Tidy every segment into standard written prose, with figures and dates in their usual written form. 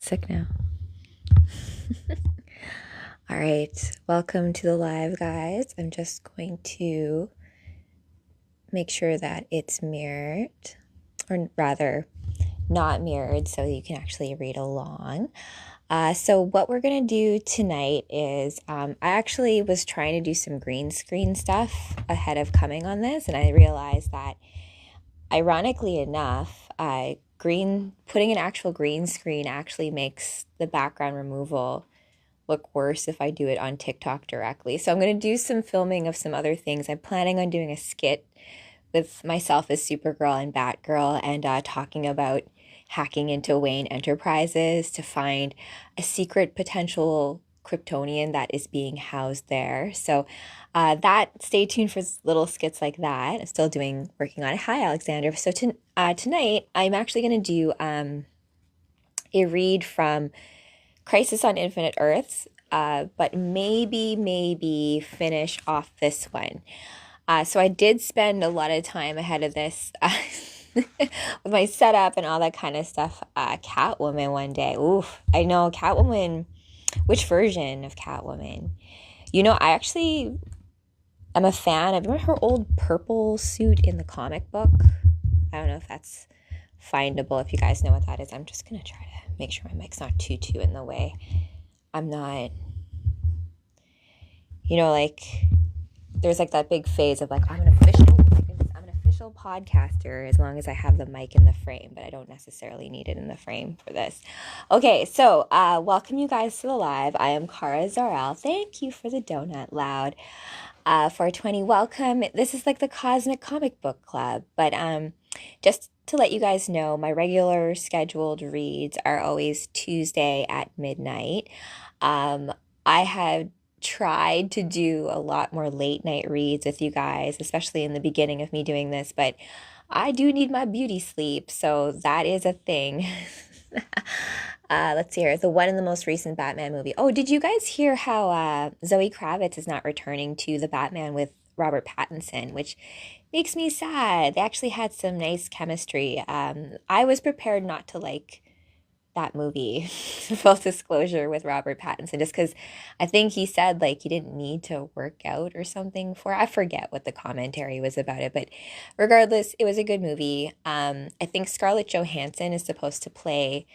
Sick now. All right, welcome to the live, guys. I'm just going to make sure that it's mirrored, or rather not mirrored, so you can actually read along. So what we're going to do tonight is I actually was trying to do some green screen stuff ahead of coming on this, and I realized that, ironically enough, putting an actual green screen actually makes the background removal look worse if I do it on TikTok directly. So I'm going to do some filming of some other things. I'm planning on doing a skit with myself as Supergirl and Batgirl and talking about hacking into Wayne Enterprises to find a secret potential Kryptonian that is being housed there. So stay tuned for little skits like that. I'm still working on it. Hi, Alexander. So tonight I'm actually going to do a read from Crisis on Infinite Earths, but maybe finish off this one. So I did spend a lot of time ahead of this with my setup and all that kind of stuff. Catwoman one day. Oof, I know, Catwoman. Which version of Catwoman? I actually am a fan. I remember her old purple suit in the comic book. I don't know if that's findable, if you guys know what that is. I'm just going to try to make sure my mic's not too in the way. I'm not, there's like that big phase of like, I'm an official podcaster as long as I have the mic in the frame, but I don't necessarily need it in the frame for this. Okay, so welcome you guys to the live. I am Cara Zor-El. Thank you for the donut, Loud. 420, welcome. This is like the Cosmic Comic Book Club, but just to let you guys know, my regular scheduled reads are always Tuesday at midnight. I have tried to do a lot more late night reads with you guys, especially in the beginning of me doing this, but I do need my beauty sleep, so that is a thing. Let's see here. The one in the most recent Batman movie. Oh, did you guys hear how Zoe Kravitz is not returning to the Batman with Robert Pattinson, which makes me sad. They actually had some nice chemistry. I was prepared not to like that movie, full disclosure, with Robert Pattinson, just because I think he said like he didn't need to work out or something I forget what the commentary was about it, but regardless, it was a good movie. I think Scarlett Johansson is supposed to play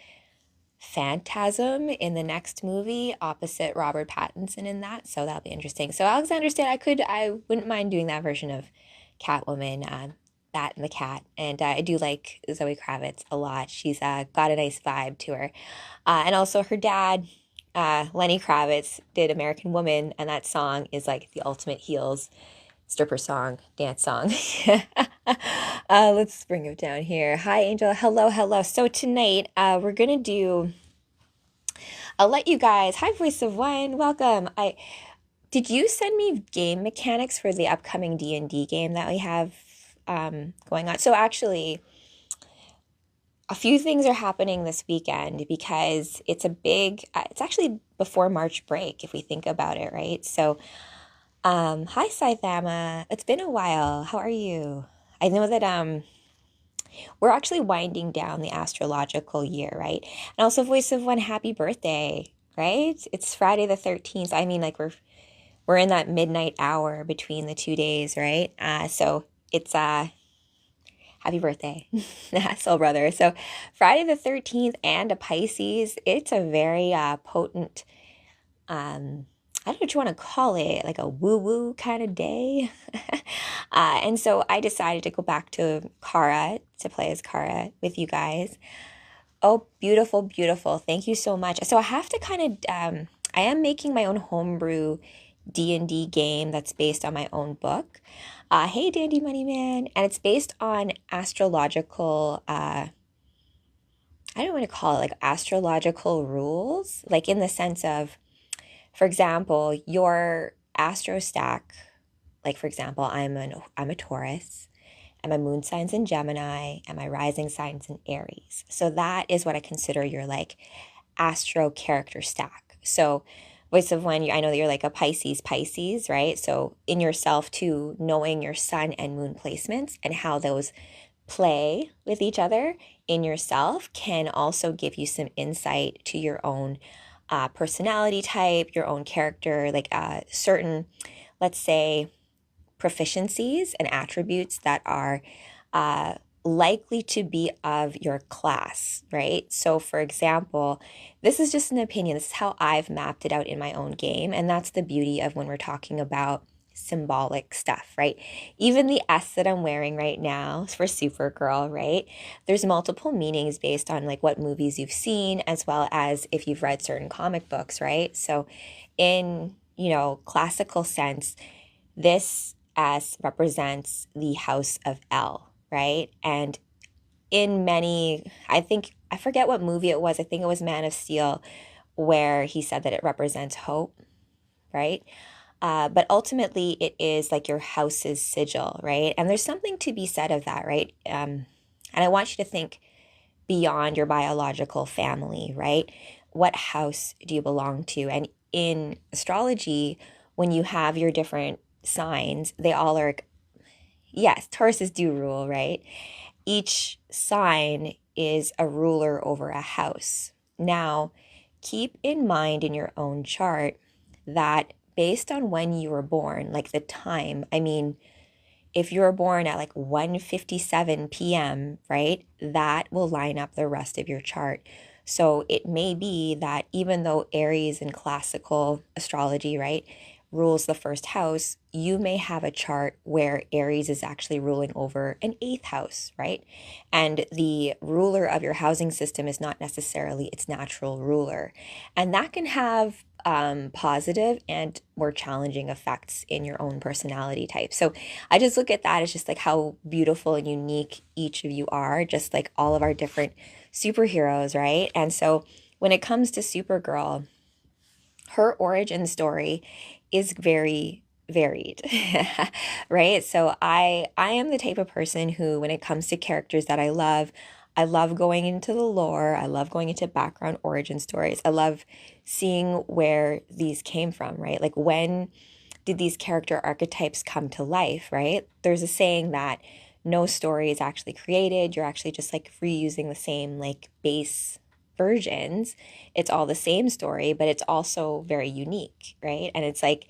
Phantasm in the next movie opposite Robert Pattinson in that, so that'll be interesting. So Alexander said I wouldn't mind doing that version of Catwoman, Bat and the Cat, and I do like Zoe Kravitz a lot. She's got a nice vibe to her, and also her dad, Lenny Kravitz, did American Woman, and that song is like the ultimate heels stripper song, dance song. Let's bring it down here. Hi, Angel. Hello. So tonight, we're gonna do. I'll let you guys. Hi, Voice of One. Welcome. Did you send me game mechanics for the upcoming D&D game that we have going on? So actually, a few things are happening this weekend because it's it's actually before March break, if we think about it, right? So, hi, Saithama. It's been a while. How are you? I know that we're actually winding down the astrological year, right? And also, Voice of One, happy birthday, right? It's Friday the 13th. I mean, like we're in that midnight hour between the 2 days, right? So it's happy birthday, soul brother. So Friday the 13th and a Pisces, it's a very potent, I don't know what you want to call it, like a woo-woo kind of day. And so I decided to go back to Kara, to play as Kara with you guys. Oh, beautiful. Thank you so much. So I have to kind of, I am making my own homebrew D&D game that's based on my own book. Hey, Dandy Money Man. And it's based on astrological, I don't want to call it like astrological rules, like in the sense of, for example, your astro stack, like for example, I'm a Taurus, and my moon sign's in Gemini, and my rising sign's in Aries. So that is what I consider your like astro character stack. So Voice of One, I know that you're like a Pisces, right? So in yourself too, knowing your sun and moon placements and how those play with each other in yourself can also give you some insight to your own personality type, your own character, like certain, let's say, proficiencies and attributes that are uh, likely to be of your class, right? So, for example, this is just an opinion. This is how I've mapped it out in my own game. And that's the beauty of when we're talking about symbolic stuff, right? Even the S that I'm wearing right now is for Supergirl, right? There's multiple meanings based on like what movies you've seen, as well as if you've read certain comic books, right? So, in classical sense, this S represents the house of El, right? And in many, I forget what movie it was. I think it was Man of Steel, where he said that it represents hope, right? But ultimately, it is like your house's sigil, right? And there's something to be said of that, right? And I want you to think beyond your biological family, right? What house do you belong to? And in astrology, when you have your different signs, they all are, yes, Tauruses do rule, right? Each sign is a ruler over a house. Now, keep in mind in your own chart that based on when you were born, like the time, I mean, if you were born at like 1:57 p.m., right, that will line up the rest of your chart. So it may be that even though Aries in classical astrology, right, rules the first house, you may have a chart where Aries is actually ruling over an eighth house, right? And the ruler of your housing system is not necessarily its natural ruler. And that can have positive and more challenging effects in your own personality type. So I just look at that as just like how beautiful and unique each of you are, just like all of our different superheroes, right? And so when it comes to Supergirl, her origin story is very varied. Right? So I am the type of person who, when it comes to characters that I love going into the lore, I love going into background origin stories. I love seeing where these came from, right? Like, when did these character archetypes come to life, right? There's a saying that no story is actually created. You're actually just like reusing the same like base versions. It's all the same story, but it's also very unique, right? And it's like,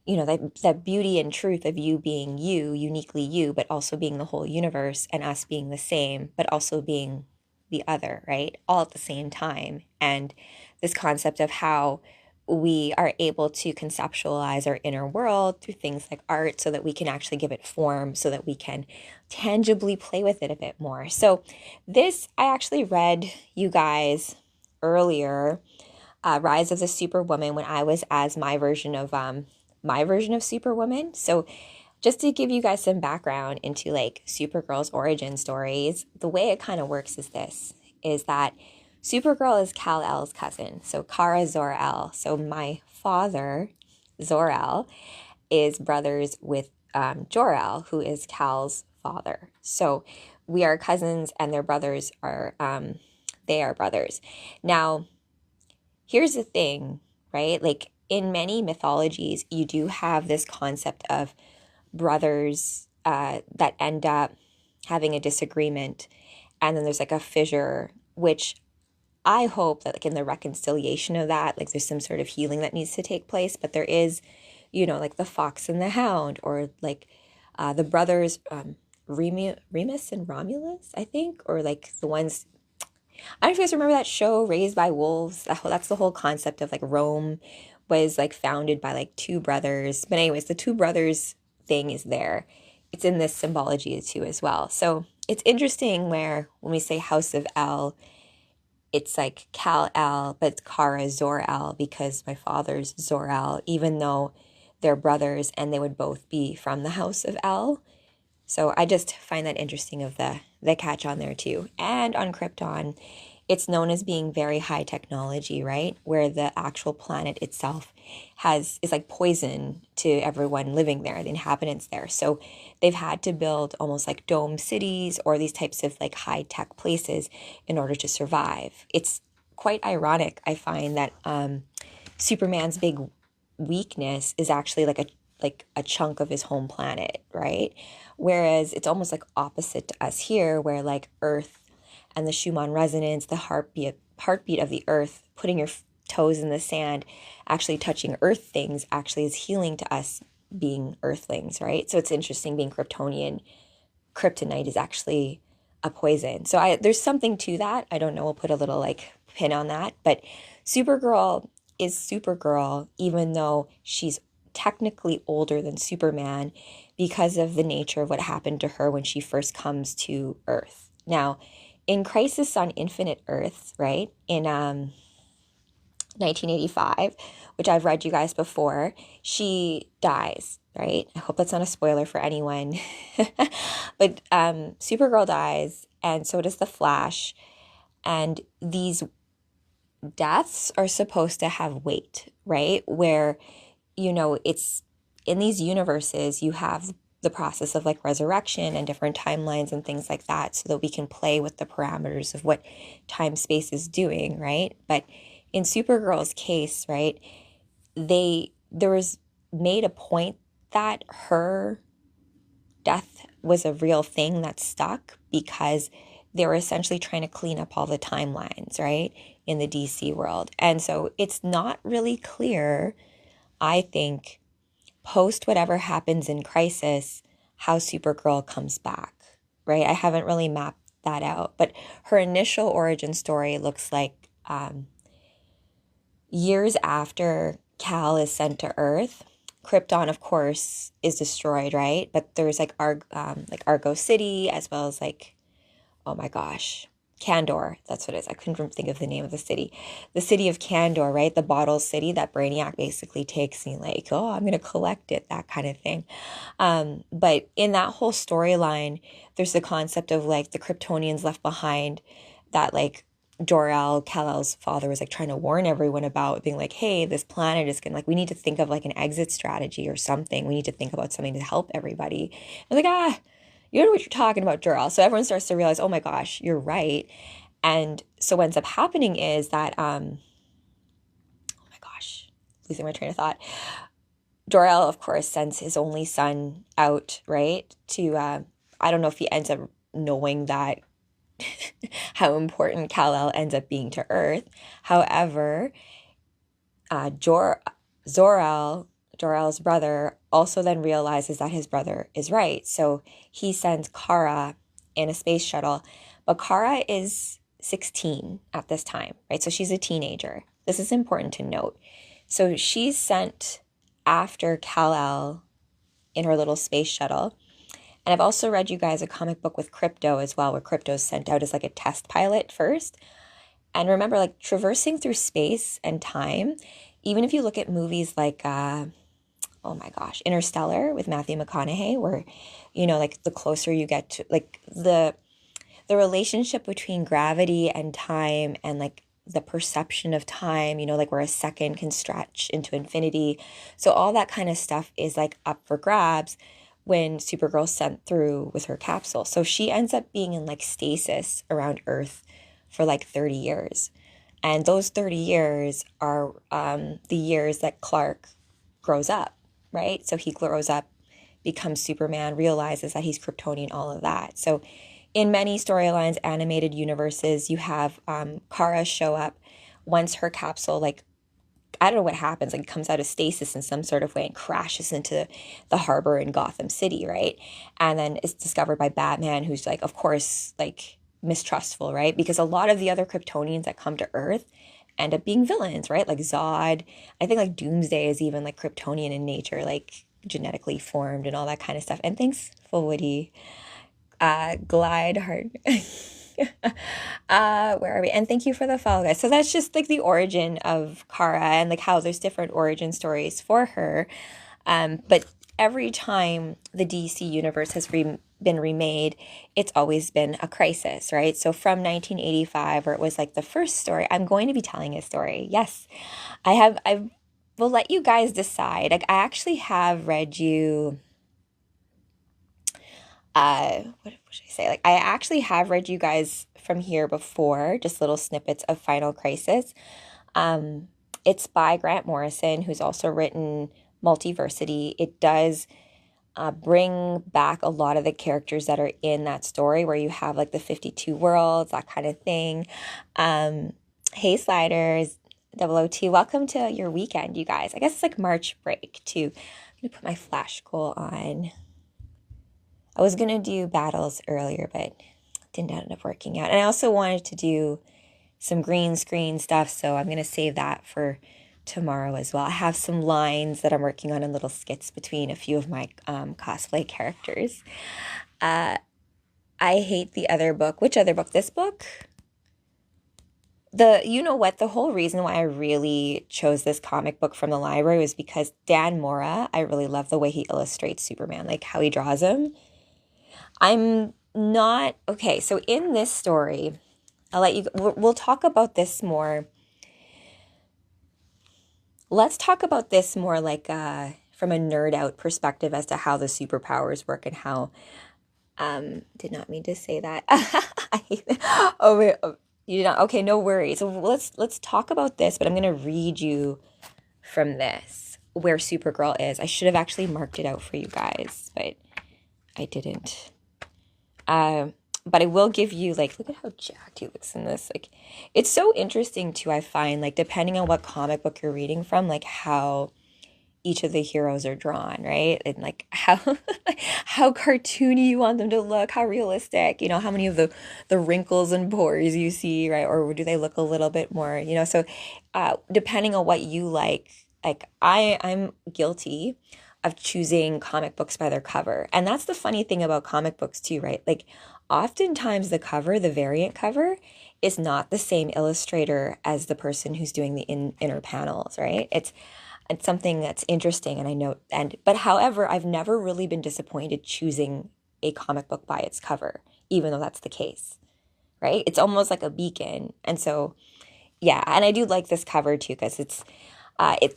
that beauty and truth of you being you, uniquely you, but also being the whole universe, and us being the same, but also being the other, right? All at the same time. And this concept of how we are able to conceptualize our inner world through things like art so that we can actually give it form, so that we can tangibly play with it a bit more. So this, I actually read you guys earlier, Rise of the Superwoman, when I was as my version of Superwoman. So just to give you guys some background into like Supergirl's origin stories, the way it kind of works is that Supergirl is Kal-El's cousin, so Kara Zor-El. So my father, Zor-El, is brothers with Jor-El, who is Kal's father. So we are cousins, and their brothers are they are brothers. Now, here's the thing, right? Like, in many mythologies, you do have this concept of brothers that end up having a disagreement, and then there's like a fissure, which I hope that like in the reconciliation of that, like there's some sort of healing that needs to take place. But there is, like the fox and the hound, or like the brothers Remus and Romulus, I think, or like the ones. I don't know if you guys remember that show, Raised by Wolves. That's the whole concept of like Rome was like founded by like two brothers. But anyways, the two brothers thing is there. It's in this symbology too as well. So it's interesting where when we say House of El, it's like Kal-El, but it's Kara Zor-El, because my father's Zor-El, even though they're brothers and they would both be from the House of El. So I just find that interesting of the catch on there too. And on Krypton, it's known as being very high technology, right? Where the actual planet itself is like poison to everyone living there, the inhabitants there. So they've had to build almost like dome cities or these types of like high tech places in order to survive. It's quite ironic, I find, that Superman's big weakness is actually like a chunk of his home planet, right? Whereas it's almost like opposite to us here, where like Earth and the Schumann resonance, the heartbeat of the earth, putting your toes in the sand, actually touching earth things actually is healing to us being earthlings, right? So it's interesting being Kryptonian. Kryptonite is actually a poison. So there's something to that. I don't know. We'll put a little like pin on that. But Supergirl is Supergirl, even though she's technically older than Superman because of the nature of what happened to her when she first comes to Earth. Now, in Crisis on Infinite Earths, right, in 1985, which I've read you guys before, she dies, right? I hope that's not a spoiler for anyone. But Supergirl dies, and so does the Flash. And these deaths are supposed to have weight, right? Where, it's in these universes, you have the process of like resurrection and different timelines and things like that so that we can play with the parameters of what time space is doing, right? But in Supergirl's case, right, there was made a point that her death was a real thing that stuck because they were essentially trying to clean up all the timelines, right, in the DC world. And so it's not really clear, I think, post whatever happens in Crisis, how Supergirl comes back, right? I haven't really mapped that out, but her initial origin story looks like years after Kal is sent to Earth. Krypton, of course, is destroyed, right? But there's like Argo City, as well as like, oh my gosh, Kandor. That's what it is. I couldn't think of the name of the city. The city of Kandor, right? The bottle city that Brainiac basically takes and like, oh, I'm going to collect it, that kind of thing. But in that whole storyline, there's the concept of like the Kryptonians left behind that like Jor-El, Kal-El's father, was like trying to warn everyone about, being like, hey, this planet is gonna, like, we need to think of like an exit strategy or something. We need to think about something to help everybody. I was like, you know what you're talking about, Jor-El. So everyone starts to realize, oh my gosh, you're right. And so what ends up happening is that, oh my gosh, losing my train of thought. Jor-El, of course, sends his only son out, right, to, I don't know if he ends up knowing that how important Kal-El ends up being to Earth. However, Zor-El, Jor-El's brother, also then realizes that his brother is right. So he sends Kara in a space shuttle. But Kara is 16 at this time, right? So she's a teenager. This is important to note. So she's sent after Kal-El in her little space shuttle. And I've also read you guys a comic book with Krypto as well, where Krypto's sent out as like a test pilot first. And remember, like, traversing through space and time, even if you look at movies like, oh my gosh, Interstellar with Matthew McConaughey, where, like the closer you get to, like, the relationship between gravity and time and like the perception of time, like where a second can stretch into infinity. So all that kind of stuff is like up for grabs when Supergirl's sent through with her capsule. So she ends up being in like stasis around Earth for like 30 years. And those 30 years are the years that Clark grows up, right? So he grows up, becomes Superman, realizes that he's Kryptonian, all of that. So in many storylines, animated universes, you have Kara show up once her capsule, like, I don't know what happens, like, comes out of stasis in some sort of way and crashes into the harbor in Gotham City, right? And then it's discovered by Batman, who's like, of course, like, mistrustful, right? Because a lot of the other Kryptonians that come to Earth end up being villains, right? Like Zod. I think like Doomsday is even like Kryptonian in nature, like genetically formed and all that kind of stuff. And thanks for Woody. Glide hard. Where are we? And thank you for the follow, guys. So that's just like the origin of Kara and like how there's different origin stories for her. But every time the DC universe has been remade, it's always been a crisis, right? So from 1985, where it was like the first story, I'm going to be telling a story. Yes, I will let you guys decide. Like, I actually have read you, what should I say? Like, I actually have read you guys from here before, just little snippets of Final Crisis. It's by Grant Morrison, who's also written Multiversity. It does bring back a lot of the characters that are in that story, where you have like the 52 worlds, that kind of thing. Hey, Sliders, 002, welcome to your weekend, you guys. I guess it's like March break, too. I'm going to put my flash goal on. I was going to do battles earlier, but didn't end up working out. And I also wanted to do some green screen stuff, so I'm going to save that for tomorrow as well. I have some lines that I'm working on in little skits between a few of my cosplay characters. I hate the other book. Which other book? This book? You know what? The whole reason why I really chose this comic book from the library was because Dan Mora, I really love the way he illustrates Superman, like how he draws him. I'm not, okay, so in this story, we'll talk about this more. Let's talk about this more like from a nerd out perspective as to how the superpowers work and how, did not mean to say that. Oh, wait, you did not, okay, no worries. So let's talk about this, but I'm going to read you from this, where Supergirl is. I should have actually marked it out for you guys, but I didn't. But I will give you, like, look at how jacked he looks in this. Like, it's so interesting too, I find, like, depending on what comic book you're reading from, like how each of the heroes are drawn, right? And like how how cartoony you want them to look, how realistic, how many of the wrinkles and pores you see, right? Or do they look a little bit more, so depending on what you like I'm guilty of choosing comic books by their cover. And that's the funny thing about comic books too, right? Like oftentimes the cover, the variant cover, is not the same illustrator as the person who's doing the inner panels, right? It's something that's interesting, and I know, but however, I've never really been disappointed choosing a comic book by its cover, even though that's the case, right? It's almost like a beacon. And so, yeah, and I do like this cover too, because it's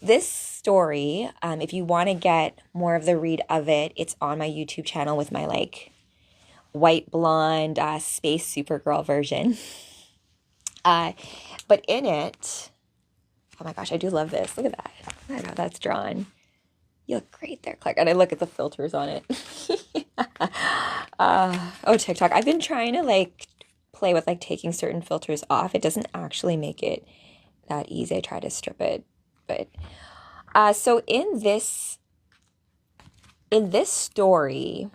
this story, if you want to get more of the read of it, it's on my YouTube channel with my like white blonde space Supergirl version. But in it, oh my gosh, I do love this. Look at that. I know that's drawn. You look great there, Clark. And I look at the filters on it. Oh, TikTok. I've been trying to like play with like taking certain filters off. It doesn't actually make it that easy. I try to strip it. But so in this story,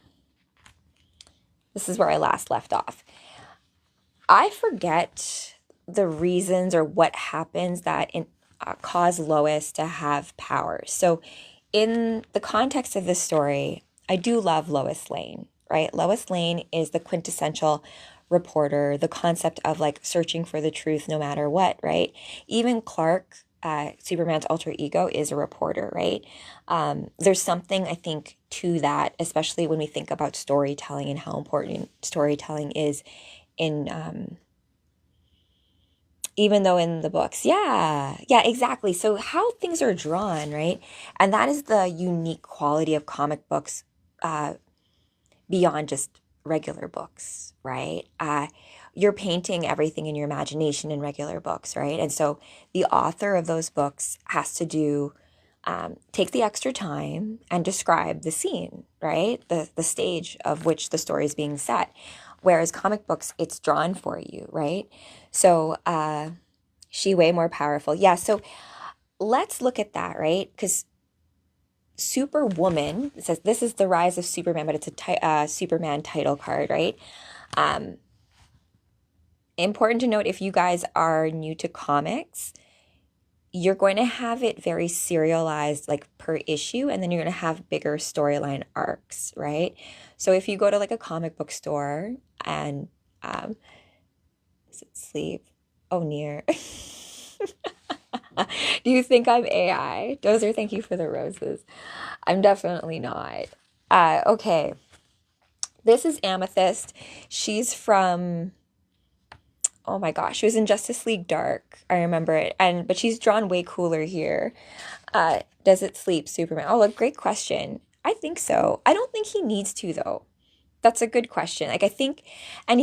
this is where I last left off. I forget the reasons or what happens that cause Lois to have powers. So in the context of this story, I do love Lois Lane, right? Lois Lane is the quintessential reporter, the concept of like searching for the truth no matter what, right? Even Clark, Superman's alter ego, is a reporter, right? There's something I think to that, especially when we think about storytelling and how important storytelling is in even though in the books, yeah, exactly. So how things are drawn, right? And that is the unique quality of comic books beyond just regular books, right? You're painting everything in your imagination in regular books, right? And so the author of those books has to take the extra time and describe the scene, right? The stage of which the story is being set. Whereas comic books, it's drawn for you, right? So she way more powerful. Yeah, so let's look at that, right? Because Superwoman, it says this is the Rise of Superman, but it's a Superman title card, right? Important to note, if you guys are new to comics, you're going to have it very serialized, like per issue, and then you're going to have bigger storyline arcs, right? So if you go to like a comic book store and is it sleep? Oh, near. Do you think I'm AI? Dozer, thank you for the roses. I'm definitely not. Okay. This is Amethyst. She's from, oh my gosh, she was in Justice League Dark. I remember it. But she's drawn way cooler here. Does it sleep, Superman? Oh, look, great question. I think so. I don't think he needs to, though. That's a good question. Like, I think, and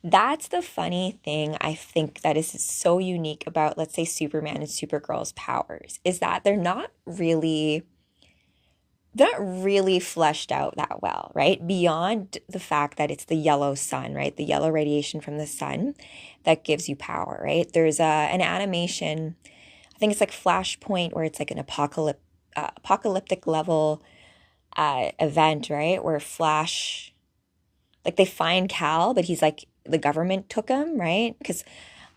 that's the funny thing I think that is so unique about, let's say, Superman and Supergirl's powers, is that they're they're not really fleshed out that well, right? Beyond the fact that it's the yellow sun, right? The yellow radiation from the sun that gives you power, right? There's an animation, I think it's like Flashpoint, where it's like an apocalyptic level event, right? Where Flash, like they find Cal, but he's like, the government took him, right? Because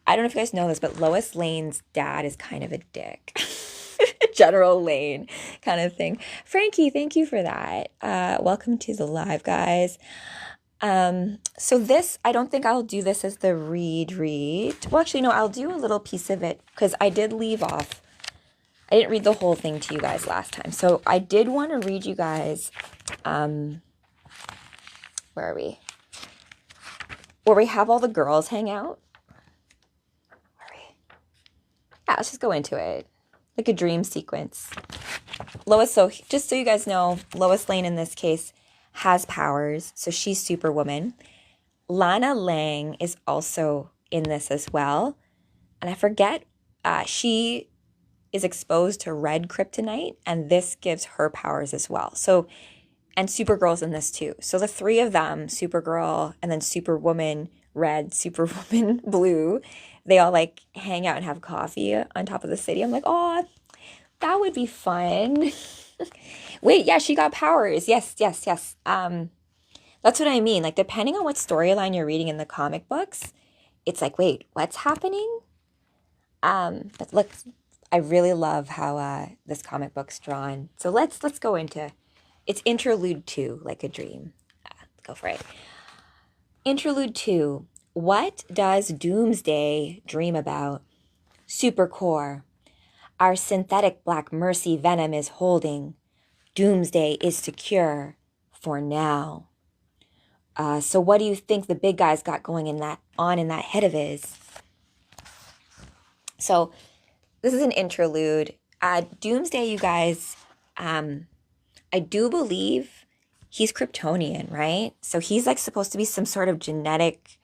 I don't know if you guys know this, but Lois Lane's dad is kind of a dick. General Lane kind of thing. Frankie, thank you for that. Welcome to the live, guys. So this, I don't think I'll do this as the read. Well, actually, no, I'll do a little piece of it because I did leave off. I didn't read the whole thing to you guys last time. So I did want to read you guys, where are we? Where we have all the girls hang out. Where are we? Yeah, let's just go into it. Like a dream sequence. Lois, so just so you guys know, Lois Lane in this case has powers. So she's Superwoman. Lana Lang is also in this as well. And I forget, she is exposed to red kryptonite, and this gives her powers as well. So, and Supergirl's in this too. So the three of them, Supergirl and then Superwoman red, Superwoman blue, they all like hang out and have coffee on top of the city. I'm like, oh, that would be fun. Wait, yeah, she got powers. Yes. That's what I mean. Like, depending on what storyline you're reading in the comic books, it's like, wait, what's happening? But look, I really love how this comic book's drawn. So let's go into it's interlude 2, like a dream. Go for it. Interlude 2. What does Doomsday dream about? Supercore. Our synthetic black mercy venom is holding. Doomsday is secure for now. So what do you think the big guy's got going in that head of his? So this is an interlude. Doomsday, you guys, I do believe he's Kryptonian, right? So he's like supposed to be some sort of genetic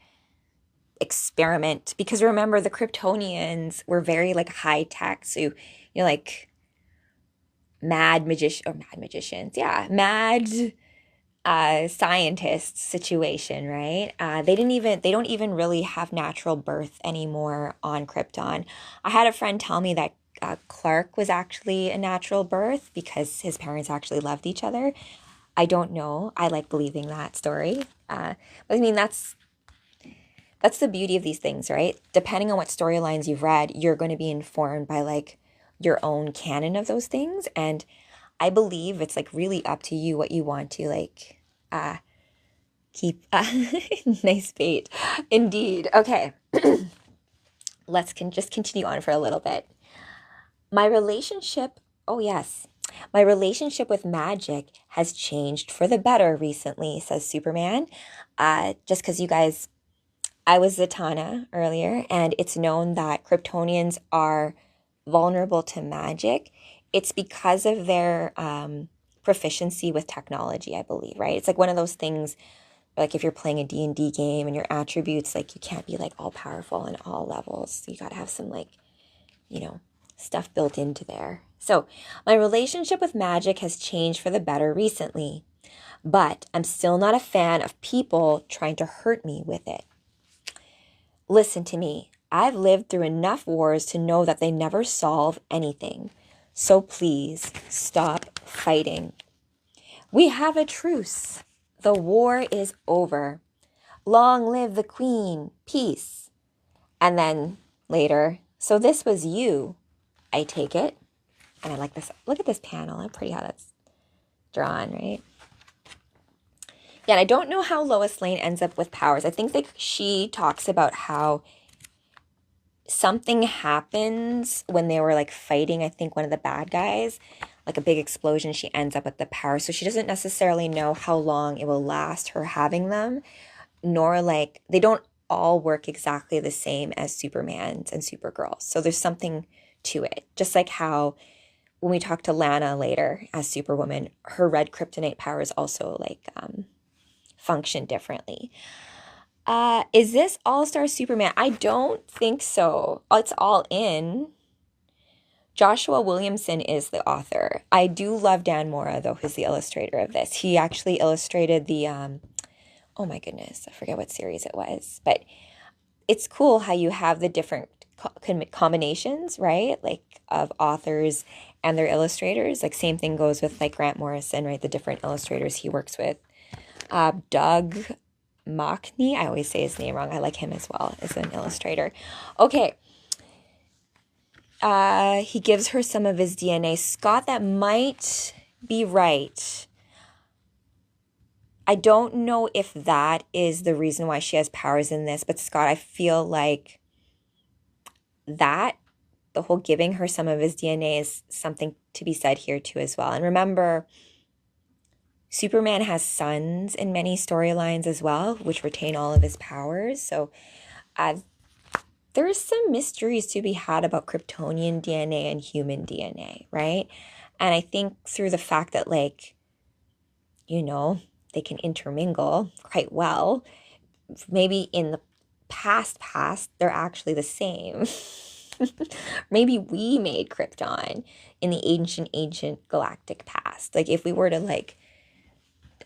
experiment, because remember the Kryptonians were very like high tech. So, you know, like mad scientist situation, right? They don't even really have natural birth anymore on Krypton. I had a friend tell me that Clark was actually a natural birth because his parents actually loved each other. I don't know. I like believing that story. But I mean, that's the beauty of these things, right? Depending on what storylines you've read, you're going to be informed by like your own canon of those things. And I believe it's like really up to you what you want to like keep. Nice bait. Indeed. Okay. Let's just continue on for a little bit. My relationship with magic has changed for the better recently, says Superman. Just because you guys, I was Zatanna earlier, and it's known that Kryptonians are vulnerable to magic. It's because of their proficiency with technology, I believe, right? It's like one of those things, like if you're playing a D&D game and your attributes, like you can't be like all powerful in all levels. You got to have some like, you know, stuff built into there. So my relationship with magic has changed for the better recently, but I'm still not a fan of people trying to hurt me with it. Listen to me. I've lived through enough wars to know that they never solve anything. So please stop fighting. We have a truce. The war is over. Long live the Queen. Peace. And then later, so this was you, I take it. And I like this. Look at this panel. How pretty how that's drawn, right? Yeah, and I don't know how Lois Lane ends up with powers. I think that she talks about how something happens when they were like fighting, I think one of the bad guys, like a big explosion, she ends up with the power. So she doesn't necessarily know how long it will last her having them, nor like they don't all work exactly the same as Superman's and Supergirl's. So there's something to it. Just like how when we talk to Lana later as Superwoman, her red kryptonite powers also like function differently. Is this All-Star Superman? I don't think so. It's all in. Joshua Williamson is the author. I do love Dan Mora, though, who's the illustrator of this. He actually illustrated the, oh my goodness, I forget what series it was. But it's cool how you have the different combinations, right? Like of authors and their illustrators. Like same thing goes with like Grant Morrison, right? The different illustrators he works with. Doug Mockney, I always say his name wrong. I like him as well as an illustrator. Okay. He gives her some of his DNA. Scott, that might be right. I don't know if that is the reason why she has powers in this, but Scott, I feel like that, the whole giving her some of his DNA is something to be said here too as well. And remember, Superman has sons in many storylines as well, which retain all of his powers. So there's some mysteries to be had about Kryptonian DNA and human DNA, right? And I think through the fact that, like, you know, they can intermingle quite well, maybe in the past, they're actually the same. Maybe we made Krypton in the ancient galactic past. Like, if we were to, like,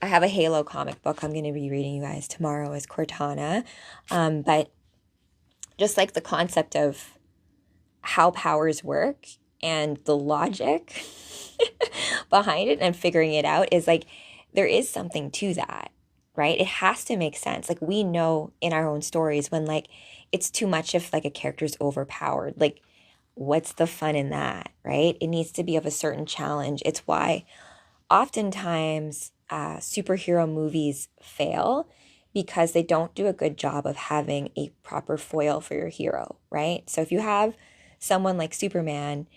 I have a Halo comic book I'm going to be reading you guys tomorrow as Cortana. But just like the concept of how powers work and the logic behind it and figuring it out is like, there is something to that, right? It has to make sense. Like we know in our own stories when like it's too much if like a character's overpowered, like what's the fun in that, right? It needs to be of a certain challenge. It's why oftentimes superhero movies fail because they don't do a good job of having a proper foil for your hero, right? So if you have someone like Superman,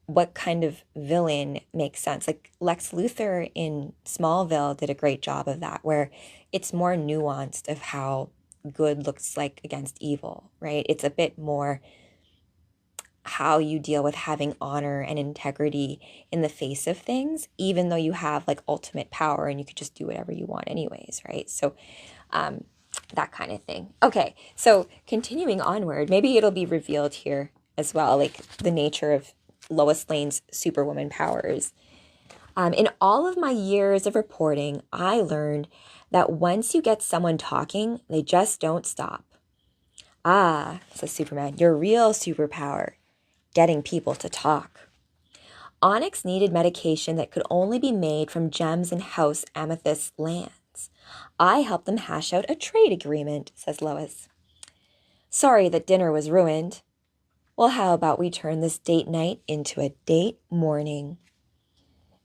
what kind of villain makes sense? Like Lex Luthor in Smallville did a great job of that, where it's more nuanced of how good looks like against evil, right? It's a bit more how you deal with having honor and integrity in the face of things, even though you have like ultimate power and you could just do whatever you want anyways, right? So that kind of thing. Okay, so continuing onward, maybe it'll be revealed here as well, like the nature of Lois Lane's Superwoman powers. In all of my years of reporting, I learned that once you get someone talking, they just don't stop. Ah, says Superman, your real superpower, getting people to talk. Onyx needed medication that could only be made from gems in House Amethyst lands. I helped them hash out a trade agreement, says Lois. Sorry that dinner was ruined. Well, how about we turn this date night into a date morning?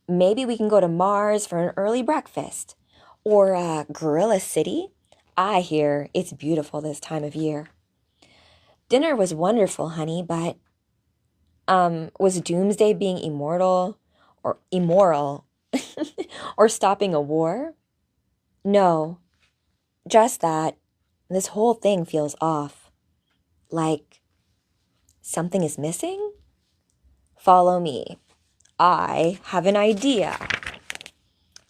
Maybe we can go to Mars for an early breakfast. Or Gorilla City. I hear it's beautiful this time of year. Dinner was wonderful, honey, but was Doomsday being immortal or immoral or stopping a war? No, just that this whole thing feels off. Like something is missing? Follow me. I have an idea.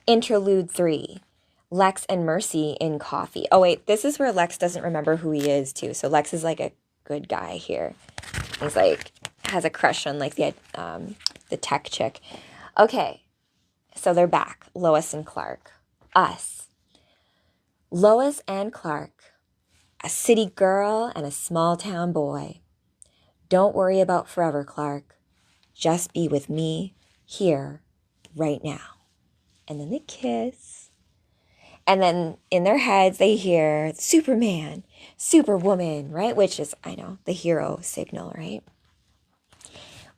Interlude 3. Lex and Mercy in coffee. Oh wait, this is where Lex doesn't remember who he is too. So Lex is like a good guy here. He's like has a crush on like the tech chick. Okay, so they're back. Lois and Clark. Us. Lois and Clark. A city girl and a small town boy. Don't worry about forever, Clark. Just be with me here, right now. And then they kiss. And then in their heads, they hear Superman, Superwoman, right? Which is, I know, the hero signal, right?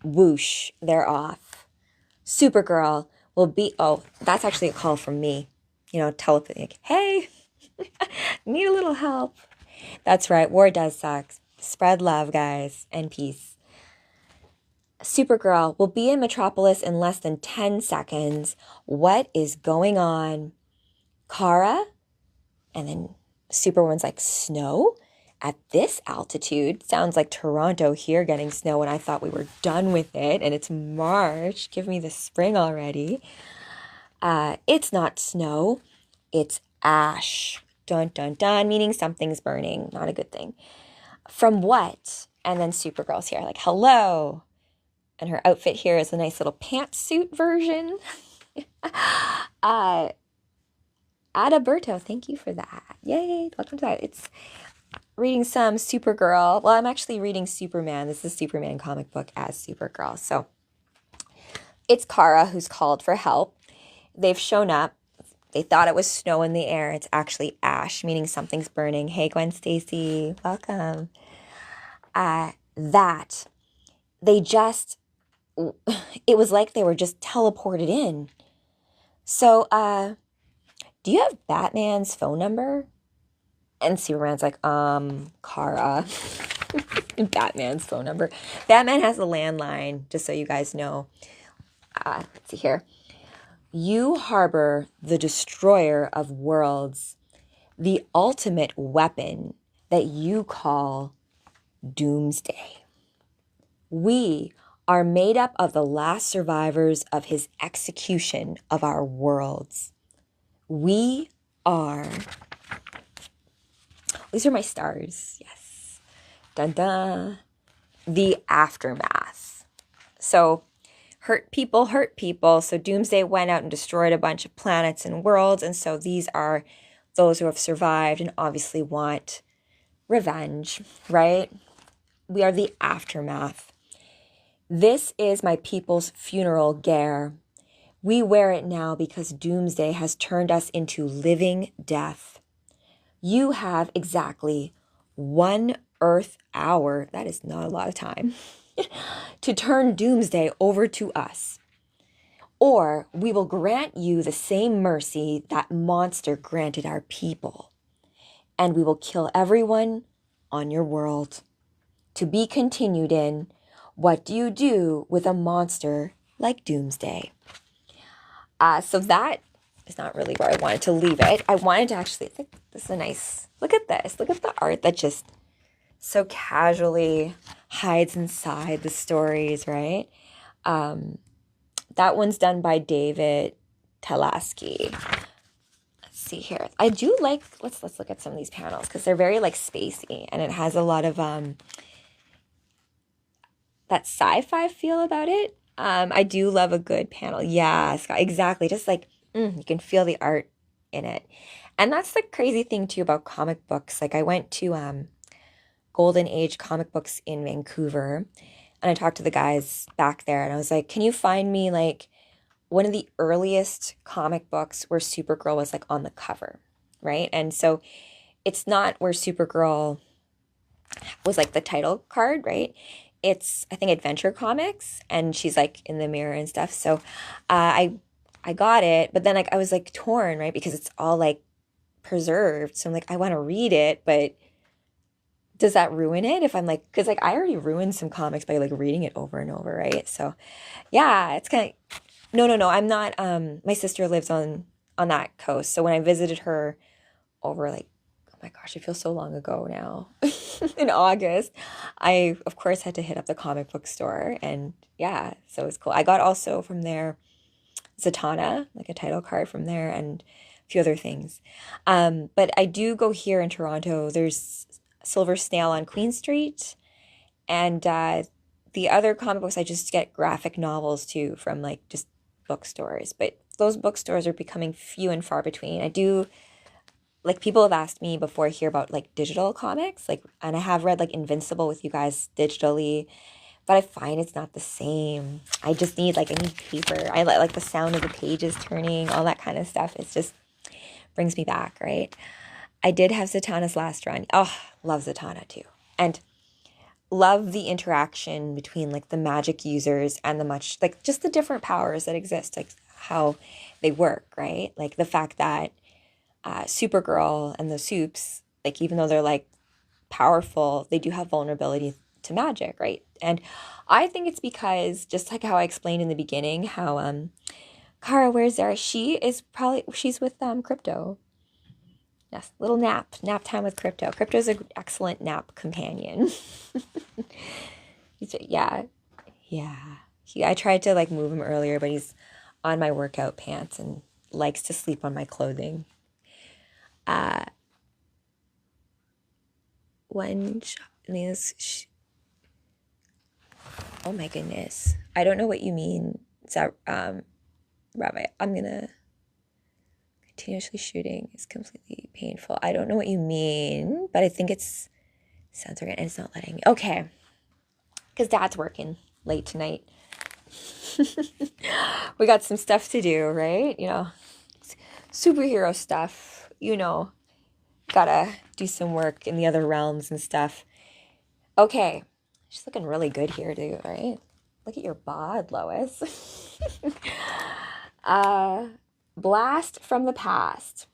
Whoosh, they're off. Supergirl will be, oh, that's actually a call from me. You know, telepathy, like, hey, need a little help. That's right, war does suck. Spread love, guys, and peace. Supergirl will be in Metropolis in less than 10 seconds. What is going on? Kara? And then Superwoman's like, snow? At this altitude? Sounds like Toronto here getting snow when I thought we were done with it. And it's March. Give me the spring already. It's not snow. It's ash. Dun, dun, dun, meaning something's burning. Not a good thing. From what? And then Supergirl's here like, hello. And her outfit here is a nice little pantsuit version. Adalberto, thank you for that. Yay, welcome to that. It's reading some Supergirl. Well, I'm actually reading Superman. This is a Superman comic book as Supergirl. So it's Kara who's called for help. They've shown up. They thought it was snow in the air. It's actually ash, meaning something's burning. Hey, Gwen Stacy, welcome. That they just, it was like they were just teleported in. So, do you have Batman's phone number? And Superman's like, Kara. Batman's phone number. Batman has a landline, just so you guys know. Let's see here. You harbor the destroyer of worlds, the ultimate weapon that you call Doomsday. We are made up of the last survivors of his execution of our worlds. We are... These are my stars. Yes. Dun dun. The aftermath. So, hurt people. So Doomsday went out and destroyed a bunch of planets and worlds. And so these are those who have survived and obviously want revenge, right? We are the aftermath. This is my people's funeral gear. We wear it now because Doomsday has turned us into living death. You have exactly 1 Earth hour, that is not a lot of time, to turn Doomsday over to us. Or we will grant you the same mercy that monster granted our people. And we will kill everyone on your world. To be continued in, what do you do with a monster like Doomsday? So that is not really where I wanted to leave it. I wanted to actually, this is a nice, look at this. Look at the art that just so casually hides inside the stories, right? That one's done by David Talaski. Let's see here. I do like, let's look at some of these panels because they're very like spacey and it has a lot of that sci-fi feel about it. I do love a good panel. Yeah, Scott, exactly. Just like, you can feel the art in it. And that's the crazy thing too about comic books. Like I went to Golden Age comic books in Vancouver and I talked to the guys back there and I was like, can you find me like one of the earliest comic books where Supergirl was like on the cover, right? And so it's not where Supergirl was like the title card, right? It's, I think, Adventure Comics, and she's like in the mirror and stuff. So I got it, but then like I was like torn, right? Because it's all like preserved. So I'm like, I want to read it, but does that ruin it if I'm like, because like I already ruined some comics by like reading it over and over, right? So yeah, it's kind of, no, I'm not, my sister lives on that coast. So when I visited her over like, oh my gosh, it feels so long ago now, in August, I, of course, had to hit up the comic book store. And yeah, so it was cool. I got also from there Zatanna, like a title card from there and a few other things. But I do go here in Toronto. There's Silver Snail on Queen Street. And the other comic books, I just get graphic novels too from like just bookstores. But those bookstores are becoming few and far between. I do... Like people have asked me before here about like digital comics, like, and I have read like Invincible with you guys digitally, but I find it's not the same. I just need I need paper. I like the sound of the pages turning, all that kind of stuff. It just brings me back, right? I did have Zatanna's last run. Oh, love Zatanna too. And love the interaction between like the magic users and the much, like just the different powers that exist, like how they work, right? Like the fact that Supergirl and the Supes, like even though they're like powerful, they do have vulnerability to magic, right? And I think it's because just like how I explained in the beginning, how Kara wears there, she's with Crypto. Yes, little nap time with Crypto. Crypto's an excellent nap companion. Yeah. I tried to like move him earlier, but he's on my workout pants and likes to sleep on my clothing. Oh my goodness. I don't know what you mean. Is that, Rabbi? I'm gonna continuously shooting is completely painful. I don't know what you mean, but I think it's censoring and it's not letting me. Okay. Because Dad's working late tonight. We got some stuff to do, right? Superhero stuff. Gotta do some work in the other realms and stuff. Okay. She's looking really good here, too, right? Look at your bod, Lois. Blast from the past.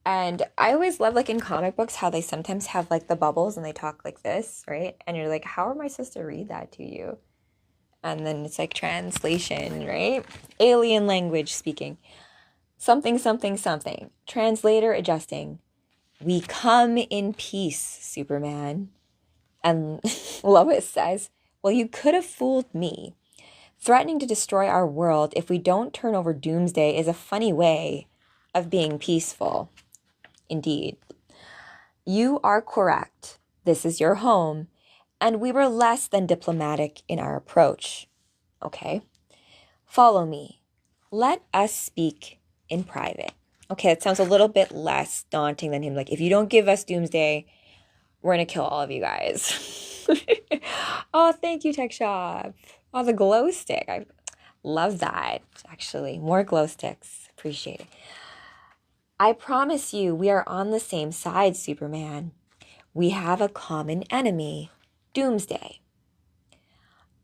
And I always love, like, in comic books, how they sometimes have, like, the bubbles and they talk like this, right? And you're like, how am I supposed to read that to you? And then it's like translation, right? Alien language speaking. Something, something, something. Translator adjusting. We come in peace, Superman. And Lois says, well, you could have fooled me. Threatening to destroy our world if we don't turn over Doomsday is a funny way of being peaceful. Indeed. You are correct. This is your home. And we were less than diplomatic in our approach. Okay. Follow me. Let us speak in private. Okay, that sounds a little bit less daunting than him. Like, if you don't give us Doomsday, we're going to kill all of you guys. Oh, thank you, Tech Shop. Oh, the glow stick. I love that, actually. More glow sticks. Appreciate it. I promise you, we are on the same side, Superman. We have a common enemy, Doomsday.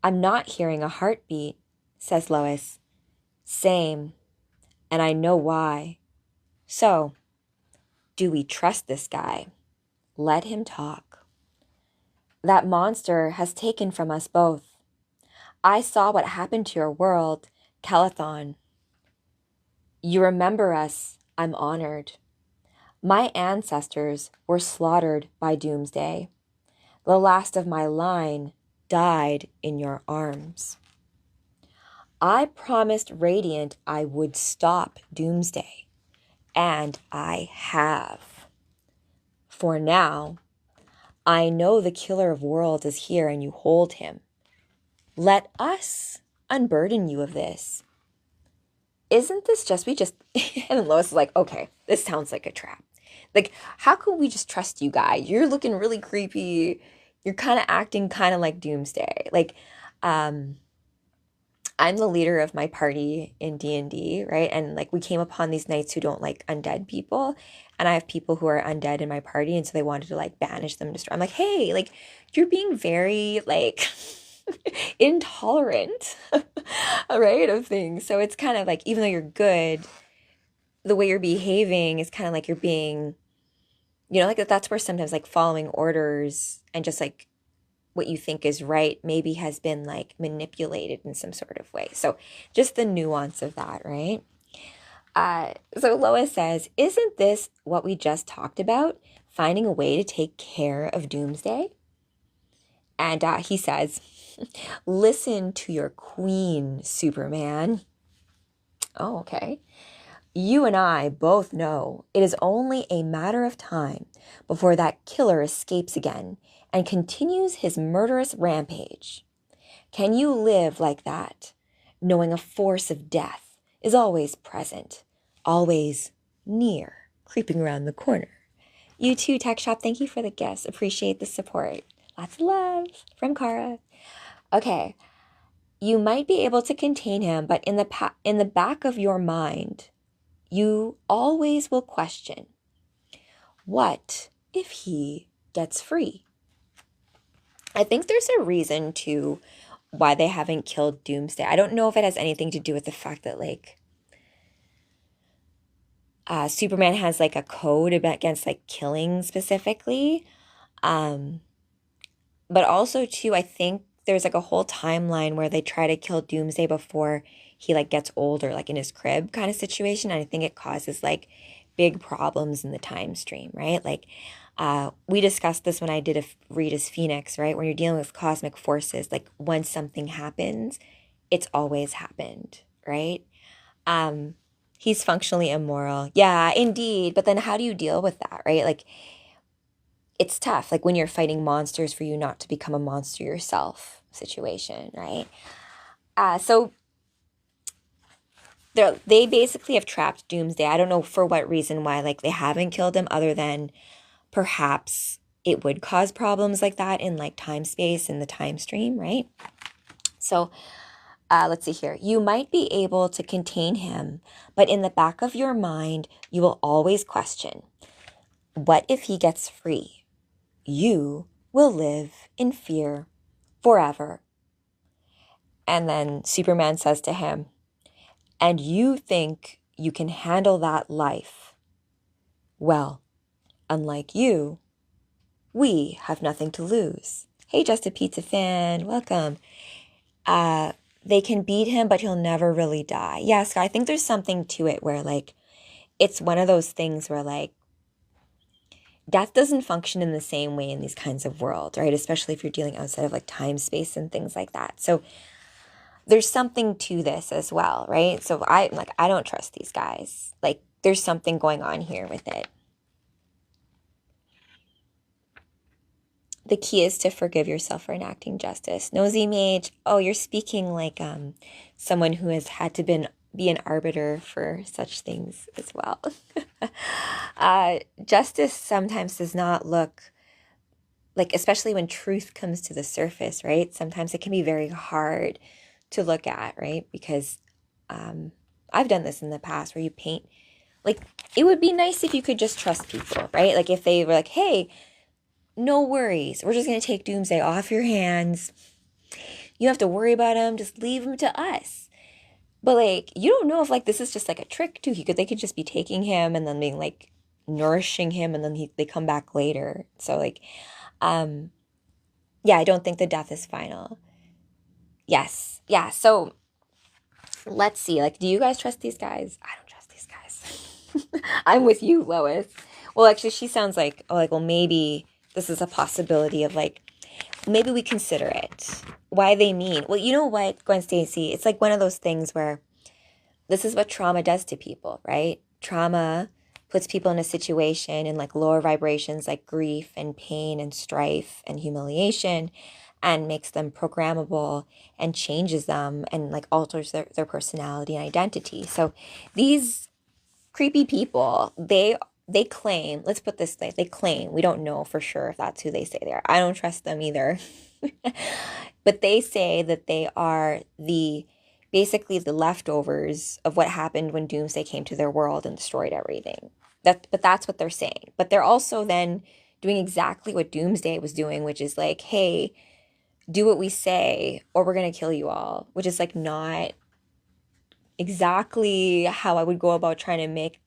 I'm not hearing a heartbeat, says Lois. Same. And I know why. So, do we trust this guy? Let him talk. That monster has taken from us both. I saw what happened to your world, Calathon. You remember us, I'm honored. My ancestors were slaughtered by Doomsday. The last of my line died in your arms. I promised Radiant I would stop Doomsday, and I have. For now, I know the killer of worlds is here and you hold him. Let us unburden you of this. Isn't this we just, and Lois is like, okay, this sounds like a trap. Like, how could we just trust you, guy? You're looking really creepy. You're kind of acting kind of like Doomsday. Like, I'm the leader of my party in D&D, right? And like we came upon these knights who don't like undead people. And I have people who are undead in my party. And so they wanted to like banish them. I'm like, hey, like you're being very like intolerant, right, of things. So it's kind of like, even though you're good, the way you're behaving is kind of like you're being, like that's where sometimes like following orders and just like what you think is right maybe has been like manipulated in some sort of way. So just the nuance of that, right? So Lois says, isn't this what we just talked about? Finding a way to take care of Doomsday? And he says, listen to your queen, Superman. Oh, okay. You and I both know it is only a matter of time before that killer escapes again and continues his murderous rampage. Can you live like that, knowing a force of death is always present, always near, creeping around the corner? You too, Tech Shop. Thank you for the gifts. Appreciate the support. Lots of love from Kara. Okay. You might be able to contain him, but in the back of your mind, you always will question, what if he gets free? I think there's a reason to why they haven't killed Doomsday. I don't know if it has anything to do with the fact that like Superman has like a code against like killing specifically. But also too, I think there's like a whole timeline where they try to kill Doomsday before he like gets older, like in his crib kind of situation. And I think it causes like big problems in the time stream, right? Like we discussed this when I did a read as Phoenix, right? When you're dealing with cosmic forces, like when something happens, it's always happened, right? He's functionally immoral. Yeah, indeed. But then how do you deal with that, right? Like it's tough, like when you're fighting monsters, for you not to become a monster yourself situation, right? So they basically have trapped Doomsday. I don't know for what reason why, like, they haven't killed him, other than perhaps it would cause problems like that in like time space and the time stream, right? So let's see here. You might be able to contain him, but in the back of your mind, you will always question, what if he gets free? You will live in fear forever. And then Superman says to him, and you think you can handle that life? Well, unlike you, we have nothing to lose. Hey, Just a Pizza fan, welcome. They can beat him, but he'll never really die. Yes, I think there's something to it where, like, it's one of those things where, like, death doesn't function in the same way in these kinds of worlds, right? Especially if you're dealing outside of like time, space, and things like that. So there's something to this as well, right? So I don't trust these guys. Like, there's something going on here with it. The key is to forgive yourself for enacting justice. Nosy Mage, oh, you're speaking like someone who has had to be an arbiter for such things as well. Justice sometimes does not look like, especially when truth comes to the surface, right? Sometimes it can be very hard to look at, right? Because I've done this in the past where you paint, like, it would be nice if you could just trust people, right? Like if they were like, hey, no worries, we're just going to take Doomsday off your hands. You don't have to worry about him. Just leave him to us. But like, you don't know if like this is just like a trick too. They could just be taking him and then being like nourishing him, and then they come back later. So like, yeah, I don't think the death is final. Yes. Yeah. So let's see. Like, do you guys trust these guys? I don't trust these guys. I'm with you, Lois. Well, actually, she sounds like, oh, like, well, maybe this is a possibility of like, maybe we consider it. Why they mean? Well, you know what, Gwen Stacy? It's like one of those things where this is what trauma does to people, right? Trauma puts people in a situation in like lower vibrations like grief and pain and strife and humiliation, and makes them programmable and changes them and like alters their personality and identity. So these creepy people, they claim, let's put this way, they claim, we don't know for sure if that's who they say they are. I don't trust them either. But they say that they are basically the leftovers of what happened when Doomsday came to their world and destroyed everything. But that's what they're saying. But they're also then doing exactly what Doomsday was doing, which is like, hey, do what we say or we're going to kill you all, which is like not exactly how I would go about trying to make,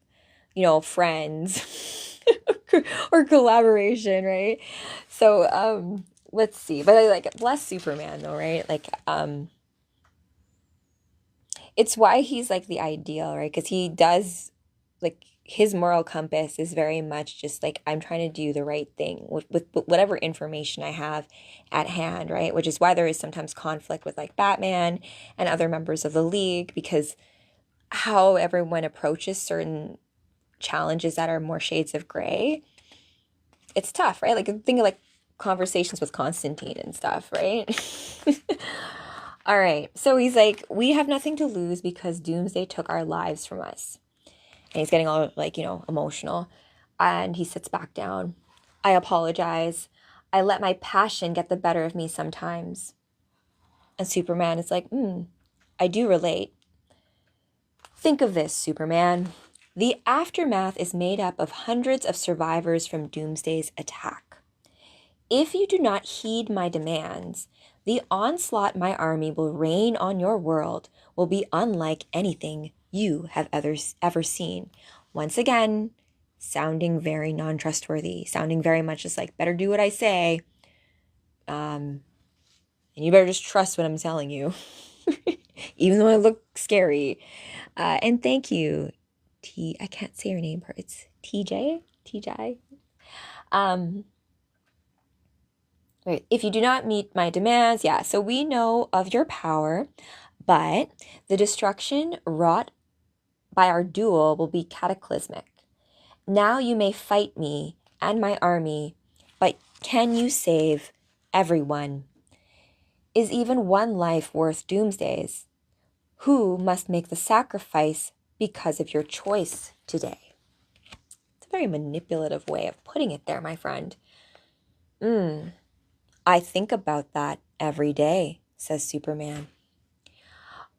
friends or collaboration, right? So, let's see. But I like, bless Superman though, right? Like, it's why he's like the ideal, right? Because he does, like, his moral compass is very much just like, I'm trying to do the right thing with whatever information I have at hand, right? Which is why there is sometimes conflict with like Batman and other members of the League, because how everyone approaches certain challenges that are more shades of gray, it's tough, right? Like, think of like conversations with Constantine and stuff, right? All right. So he's like, we have nothing to lose because Doomsday took our lives from us. And he's getting all like, emotional. And he sits back down. I apologize. I let my passion get the better of me sometimes. And Superman is like, I do relate. Think of this, Superman. The aftermath is made up of hundreds of survivors from Doomsday's attack. If you do not heed my demands, the onslaught my army will rain on your world will be unlike anything you have ever seen. Once again, sounding very non-trustworthy, sounding very much just like, better do what I say. And you better just trust what I'm telling you, even though I look scary. And thank you, I can't say your name. It's TJ. Right. If you do not meet my demands, yeah. So we know of your power, but the destruction wrought by our duel will be cataclysmic. Now you may fight me and my army, but Can you save everyone? Is even one life worth doomsdays? Who must make the sacrifice because of your choice today? It's a very manipulative way of putting it there, my friend. I think about that every day, says Superman.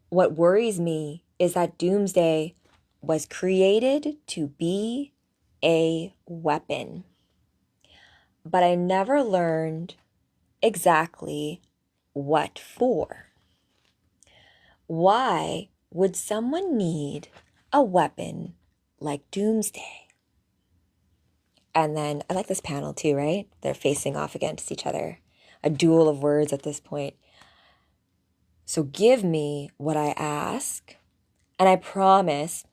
What worries me is that doomsday was created to be a weapon. But I never learned exactly what for. Why would someone need a weapon like doomsday? And then I like this panel too, right? They're facing off against each other. A duel of words at this point. So give me what I ask, and I promise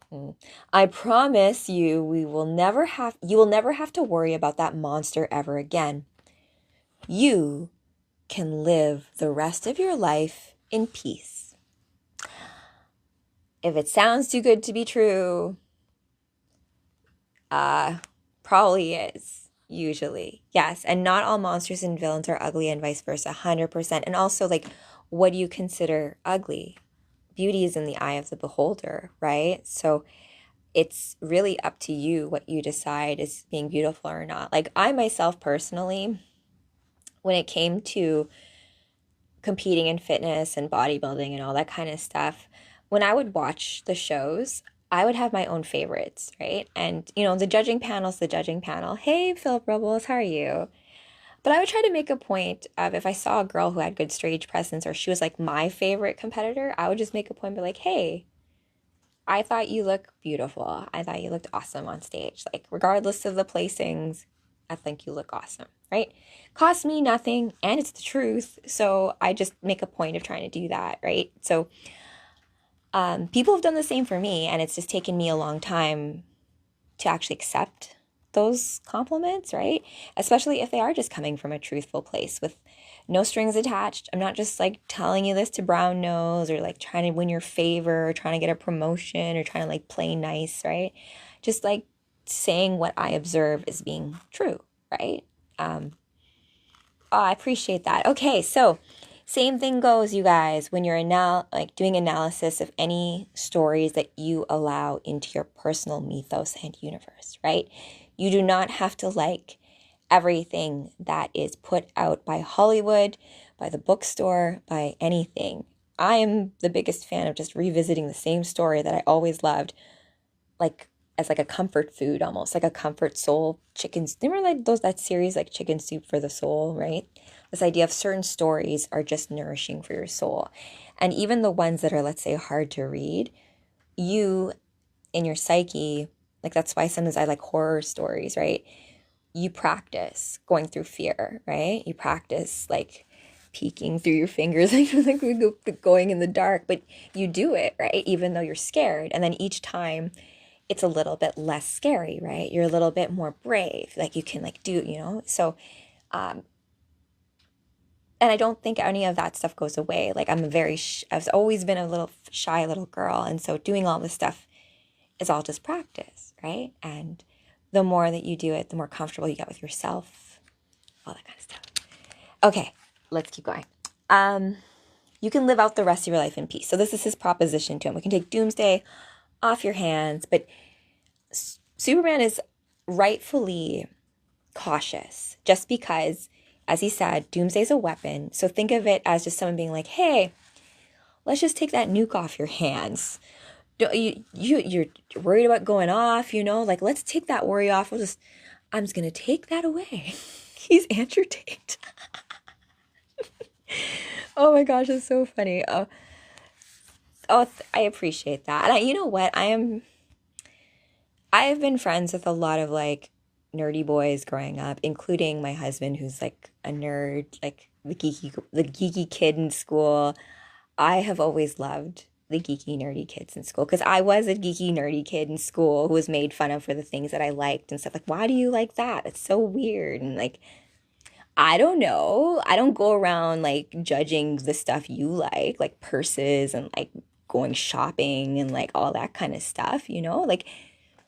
you you will never have to worry about that monster ever again. You can live the rest of your life in peace. If it sounds too good to be true, probably is, usually. Yes, and not all monsters and villains are ugly and vice versa, 100%. And also, like, what do you consider ugly? Beauty is in the eye of the beholder, right? So it's really up to you what you decide is being beautiful or not. Like, I myself personally, when it came to competing in fitness and bodybuilding and all that kind of stuff, when I would watch the shows, I would have my own favorites, right? And, the judging panel's the judging panel. Hey, Philip Robles, how are you? But I would try to make a point of, if I saw a girl who had good stage presence or she was like my favorite competitor, I would just make a point, be like, hey, I thought you looked beautiful. I thought you looked awesome on stage. Like, regardless of the placings, I think you look awesome, right? Costs me nothing, and it's the truth. So I just make a point of trying to do that, right? So people have done the same for me, and it's just taken me a long time to actually accept those compliments, right? Especially if they are just coming from a truthful place with no strings attached. I'm not just like telling you this to brown nose or like trying to win your favor or trying to get a promotion or trying to like play nice, right? Just like saying what I observe as being true, right? I appreciate that. Okay, so same thing goes, you guys, when you're doing analysis of any stories that you allow into your personal mythos and universe, right? You do not have to like everything that is put out by Hollywood, by the bookstore, by anything. I am the biggest fan of just revisiting the same story that I always loved, like as like a comfort food, almost like a comfort soul chicken. Remember like that series like Chicken Soup for the Soul, right? This idea of certain stories are just nourishing for your soul. And even the ones that are, let's say, hard to read, you in your psyche, like that's why sometimes I like horror stories, right? You practice going through fear, right? You practice like peeking through your fingers, like going in the dark, but you do it, right? Even though you're scared. And then each time it's a little bit less scary, right? You're a little bit more brave. Like you can like do, So, and I don't think any of that stuff goes away. Like I've always been a little shy little girl. And so doing all this stuff is all just practice, right? And the more that you do it, the more comfortable you get with yourself, all that kind of stuff. Okay, let's keep going. You can live out the rest of your life in peace. So this is his proposition to him. We can take doomsday off your hands, but Superman is rightfully cautious just because, as he said, doomsday's a weapon. So think of it as just someone being like, hey, let's just take that nuke off your hands. You're worried about going off, like let's take that worry off. I'm just going to take that away. He's Andrew Tate. Oh my gosh, it's so funny. I appreciate that. And you know what? I have been friends with a lot of like nerdy boys growing up, including my husband, who's like a nerd, like the geeky kid in school. I have always loved the geeky nerdy kids in school because I was a geeky nerdy kid in school who was made fun of for the things that I liked and stuff. Like, why do you like that? It's so weird. And like, I don't know. I don't go around like judging the stuff you like purses and like going shopping and like all that kind of stuff, like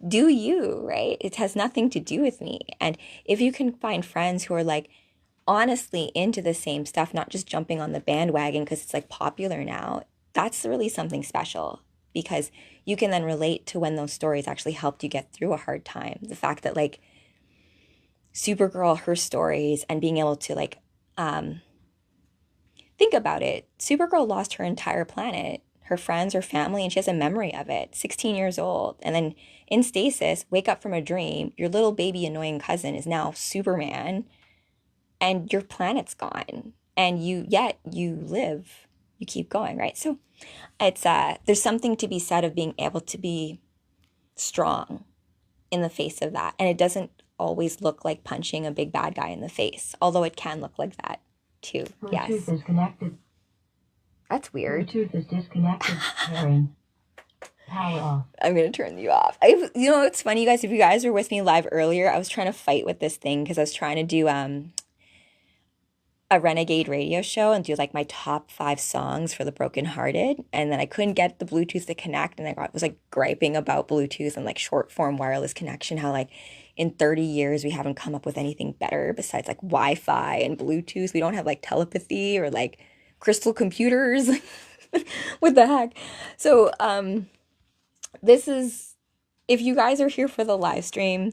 do you, right? It has nothing to do with me. And if you can find friends who are like, honestly into the same stuff, not just jumping on the bandwagon because it's like popular now, that's really something special because you can then relate to when those stories actually helped you get through a hard time. The fact that like Supergirl, her stories, and being able to like think about it. Supergirl lost her entire planet, her friends, her family, and she has a memory of it. 16 years old. And then in stasis, wake up from a dream. Your little baby annoying cousin is now Superman, and your planet's gone. And yet you live. You keep going, right? So it's there's something to be said of being able to be strong in the face of that. And it doesn't always look like punching a big bad guy in the face, although it can look like that too. Yes. Bluetooth is connected. That's weird. Bluetooth is disconnected. Pairing. Power off. I'm gonna turn you off. You know, it's funny, you guys. If you guys were with me live earlier, I was trying to fight with this thing because I was trying to do a renegade radio show and do like my top 5 songs for the brokenhearted, and then I couldn't get the Bluetooth to connect, and was like griping about Bluetooth and like short form wireless connection, how like in 30 years we haven't come up with anything better besides like Wi-Fi and Bluetooth. We don't have like telepathy or like crystal computers. What the heck? So this is, if you guys are here for the live stream,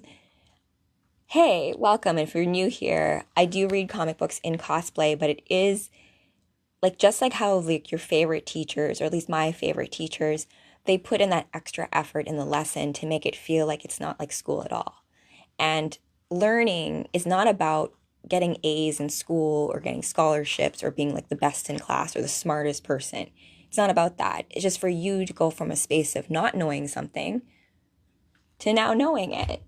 hey, welcome. If you're new here, I do read comic books in cosplay, but it is like just like how like your favorite teachers, or at least my favorite teachers, they put in that extra effort in the lesson to make it feel like it's not like school at all. And learning is not about getting A's in school or getting scholarships or being like the best in class or the smartest person. It's not about that. It's just for you to go from a space of not knowing something to now knowing it.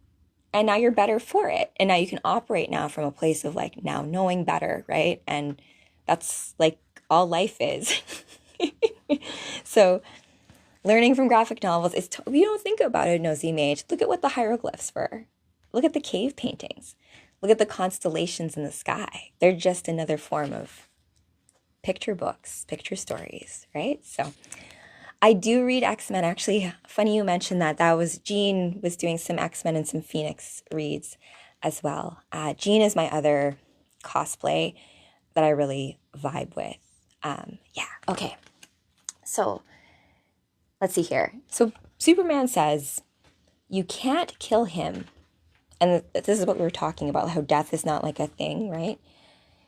And now you're better for it. And now you can operate now from a place of like now knowing better, right? And that's like all life is. So learning from graphic novels is, you don't think about it, nosy mage. Look at what the hieroglyphs were. Look at the cave paintings. Look at the constellations in the sky. They're just another form of picture books, picture stories, right? So I do read X-Men. Actually, funny you mentioned that. That was Jean was doing some X-Men and some Phoenix reads as well. Jean is my other cosplay that I really vibe with. Yeah, okay. So let's see here. So Superman says, you can't kill him. And this is what we were talking about, how death is not like a thing, right?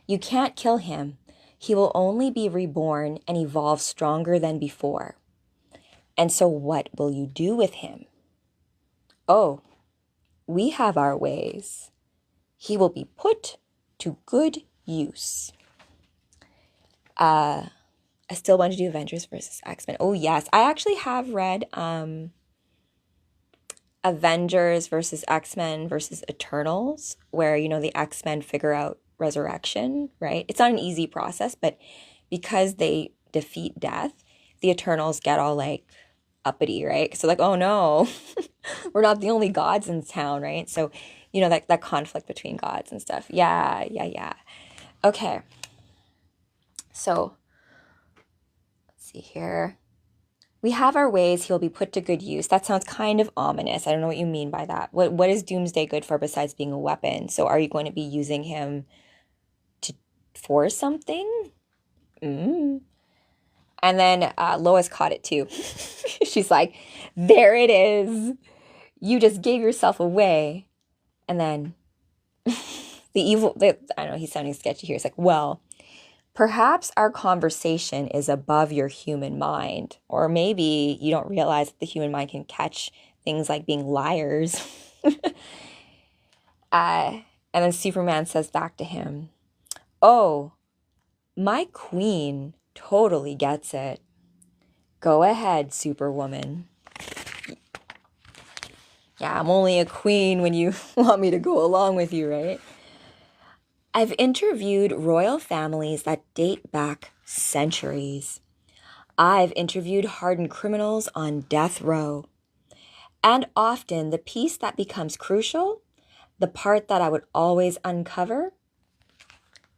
You can't kill him. He will only be reborn and evolve stronger than before. And so what will you do with him? Oh, we have our ways. He will be put to good use. I still want to do Avengers versus X-Men. Oh, yes. I actually have read Avengers versus X-Men versus Eternals, where, you know, the X-Men figure out resurrection, right? It's not an easy process, but because they defeat death, the Eternals get all like uppity, right? So like, oh no, we're not the only gods in town, right? So, you know, that conflict between gods and stuff. Yeah. Okay. So let's see here. We have our ways. He'll be put to good use. That sounds kind of ominous. I don't know what you mean by that. What is Doomsday good for besides being a weapon? So are you going to be using him for something? And then Lois caught it too. She's like, there it is. You just gave yourself away. And then I don't know, he's sounding sketchy here. He's like, well, perhaps our conversation is above your human mind. Or maybe you don't realize that the human mind can catch things like being liars. And then Superman says back to him, oh, my queen totally gets it. Go ahead, Superwoman. Yeah, I'm only a queen when you want me to go along with you, right? I've interviewed royal families that date back centuries. I've interviewed hardened criminals on death row. And often the piece that becomes crucial, the part that I would always uncover,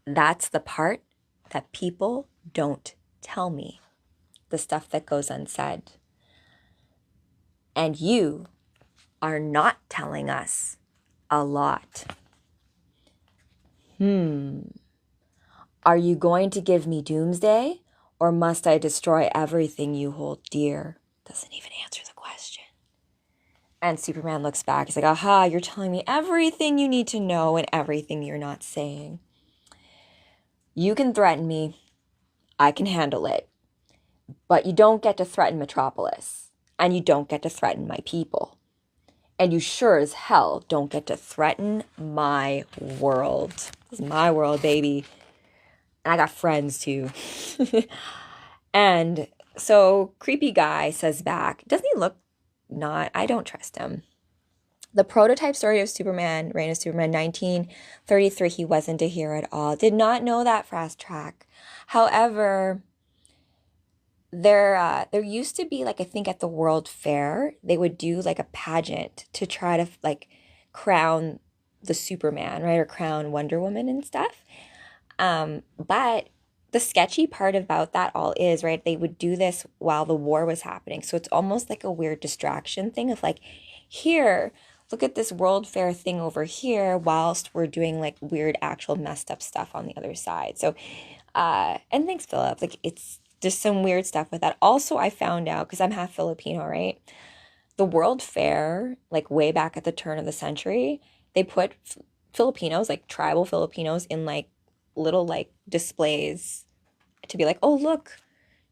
that's the part that people don't tell me. The stuff that goes unsaid. And you are not telling us a lot. Are you going to give me doomsday, or must I destroy everything you hold dear? Doesn't even answer the question. And Superman looks back. He's like, aha, you're telling me everything you need to know and everything you're not saying. You can threaten me. I can handle it. But you don't get to threaten Metropolis. And you don't get to threaten my people. And you sure as hell don't get to threaten my world. This is my world, baby. And I got friends too. And so creepy guy says back, doesn't he look not, I don't trust him. The prototype story of Superman, Reign of Superman 1933, he wasn't a hero at all. Did not know that fast track. However, there used to be, like, I think at the World Fair, they would do like a pageant to try to like crown the Superman, right? Or crown Wonder Woman and stuff. But the sketchy part about that all is, right, they would do this while the war was happening. So it's almost like a weird distraction thing of like, here, look at this World Fair thing over here whilst we're doing like weird, actual messed up stuff on the other side. So, and thanks, Philip. Like, it's just some weird stuff with that. Also, I found out, because I'm half Filipino, right? The World Fair, like way back at the turn of the century, they put Filipinos, like tribal Filipinos, in like little like displays to be like, oh, look,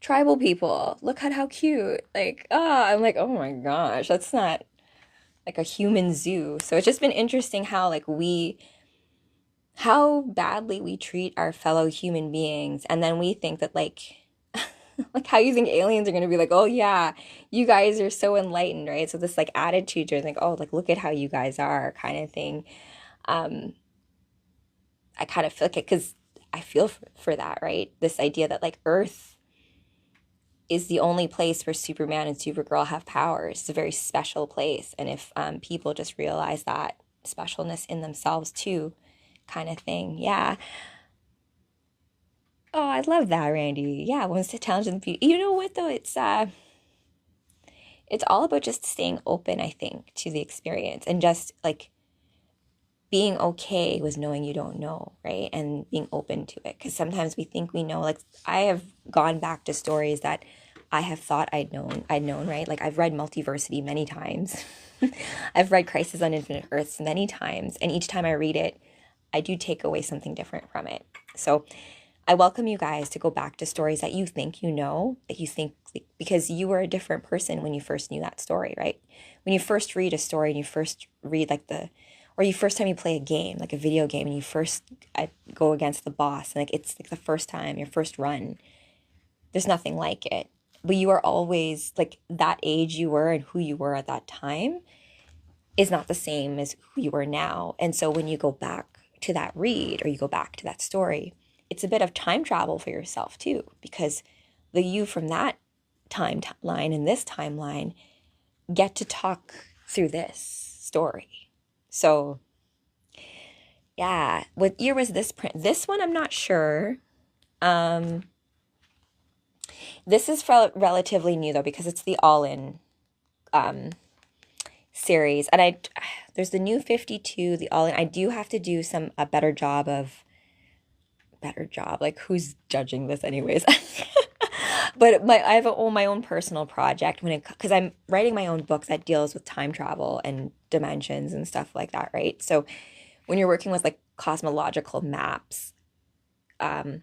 tribal people, look at how cute. Like, I'm like, oh my gosh, that's not like a human zoo. So it's just been interesting how like how badly we treat our fellow human beings. And then we think that like, like how you think aliens are going to be like, oh yeah, you guys are so enlightened, right? So this like attitude to like, oh, like, look at how you guys are kind of thing. I kind of feel like it, because I feel for that, right? This idea that like Earth is the only place where Superman and Supergirl have powers. It's a very special place. And if people just realize that specialness in themselves too, kind of thing. Yeah. Oh, I love that, Randy. Yeah, wants to challenge the beauty. You know what though? It's all about just staying open, I think, to the experience, and just like being okay with knowing you don't know, right? And being open to it. Because sometimes we think we know. Like, I have gone back to stories that I have thought I'd known, right? Like, I've read Multiversity many times. I've read Crisis on Infinite Earths many times. And each time I read it, I do take away something different from it. So I welcome you guys to go back to stories that you think you know, that you think, because you were a different person when you first knew that story, right? When you first read a story and you first read like or you first time you play a game, like a video game, and you first go against the boss, and like it's like the first time, your first run, there's nothing like it. But you are always like, that age you were and who you were at that time is not the same as who you are now. And so when you go back to that read, or you go back to that story, it's a bit of time travel for yourself too, because the you from that timeline and this timeline get to talk through this story. So yeah, what year was this print? This one I'm not sure. This is relatively new though, because it's the All-In series, and there's the new 52, the All-In. I do have to do a better job. Like, who's judging this anyways? But I have my own personal project because I'm writing my own book that deals with time travel and dimensions and stuff like that, right? So when you're working with like cosmological maps, I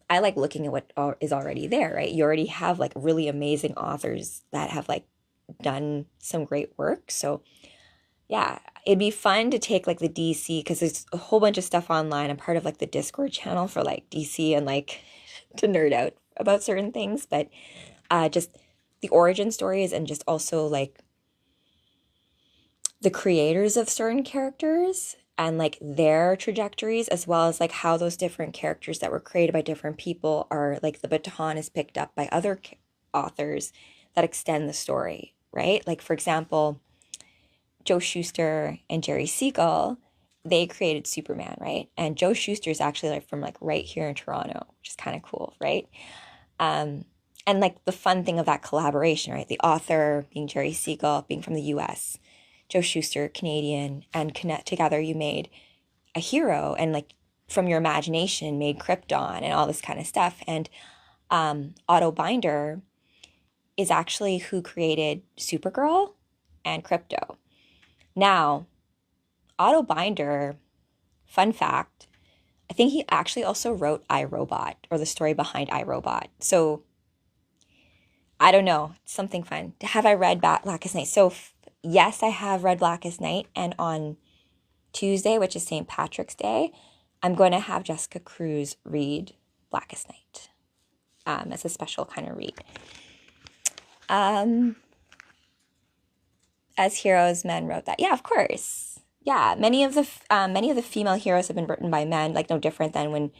like looking at what is already there, right? You already have like really amazing authors that have like done some great work. So yeah, it'd be fun to take like the DC, because there's a whole bunch of stuff online. I'm part of like the Discord channel for like DC, and like to nerd out about certain things, but just the origin stories, and just also like the creators of certain characters and like their trajectories, as well as like how those different characters that were created by different people are like the baton is picked up by other authors that extend the story, right? Like, for example, Joe Shuster and Jerry Siegel, they created Superman, right? And Joe Shuster is actually like from like right here in Toronto, which is kind of cool, right? And like the fun thing of that collaboration, right? The author being Jerry Siegel, being from the US, Joe Shuster, Canadian, and together you made a hero. And like from your imagination made Krypton and all this kind of stuff. And Otto Binder is actually who created Supergirl and Crypto. Now, Otto Binder, fun fact, I think he actually also wrote iRobot, or the story behind iRobot. So I don't know, something fun. Have I read Blackest Night? So yes, I have read Blackest Night, and on Tuesday, which is St. Patrick's Day, I'm going to have Jessica Cruz read Blackest Night as a special kind of read. As heroes, men wrote that. Yeah, of course. Yeah, many of the female heroes have been written by men, like no different than when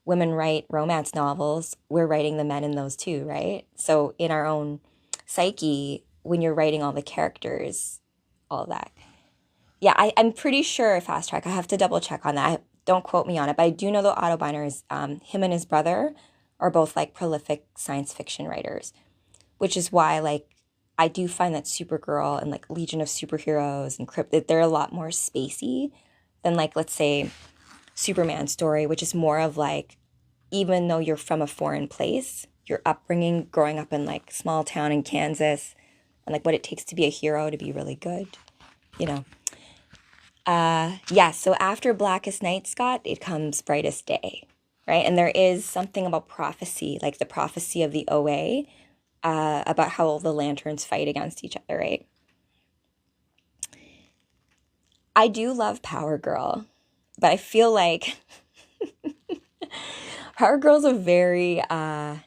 women write romance novels, we're writing the men in those too, right? So in our own psyche, when you're writing all the characters, all that. Yeah, I'm pretty sure Fast Track. I have to double check on that. Don't quote me on it, but I do know that Otto Binder is him and his brother are both like prolific science fiction writers, which is why like I do find that Supergirl and like Legion of Superheroes and Crypt, they're a lot more spacey than like, let's say, Superman story, which is more of like, even though you're from a foreign place, your upbringing, growing up in like small town in Kansas, and like what it takes to be a hero to be really good, you know. Yeah, so after Blackest Night, Scott, it comes Brightest Day, right? And there is something about prophecy, like the prophecy of the OA, about how all the lanterns fight against each other, right? I do love Power Girl, but I feel like Power Girl's a very, I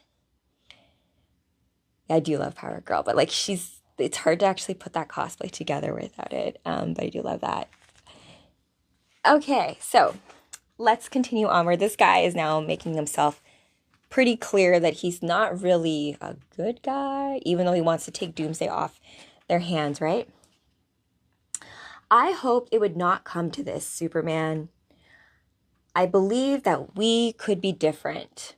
do love Power Girl, but like it's hard to actually put that cosplay together without it, but I do love that. Okay, so let's continue onward. This guy is now making himself pretty clear that he's not really a good guy, even though he wants to take Doomsday off their hands, right? I hoped it would not come to this, Superman. I believe that we could be different,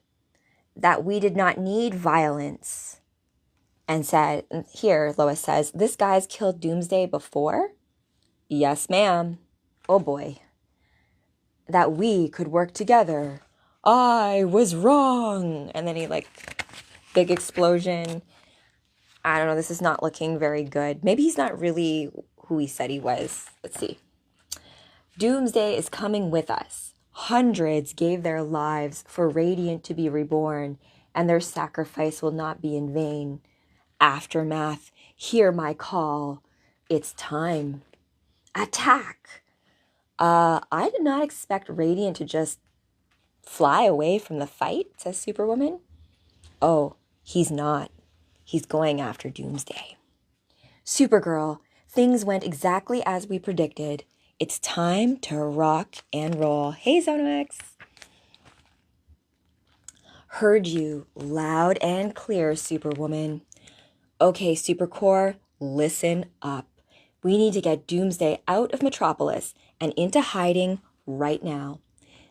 that we did not need violence. And said, here, Lois says, this guy's killed Doomsday before? Yes, ma'am. Oh boy. That we could work together. I was wrong. And then he like, big explosion. I don't know, this is not looking very good. Maybe he's not really who he said he was. Let's see. Doomsday is coming with us. Hundreds gave their lives for Radiant to be reborn, and their sacrifice will not be in vain. Aftermath, hear my call. It's time. Attack! I did not expect Radiant to just fly away from the fight, says Superwoman. Oh, he's not. He's going after Doomsday. Supergirl, things went exactly as we predicted. It's time to rock and roll. Hey, Zonox. Heard you loud and clear, Superwoman. Okay, Supercore, listen up. We need to get Doomsday out of Metropolis and into hiding right now.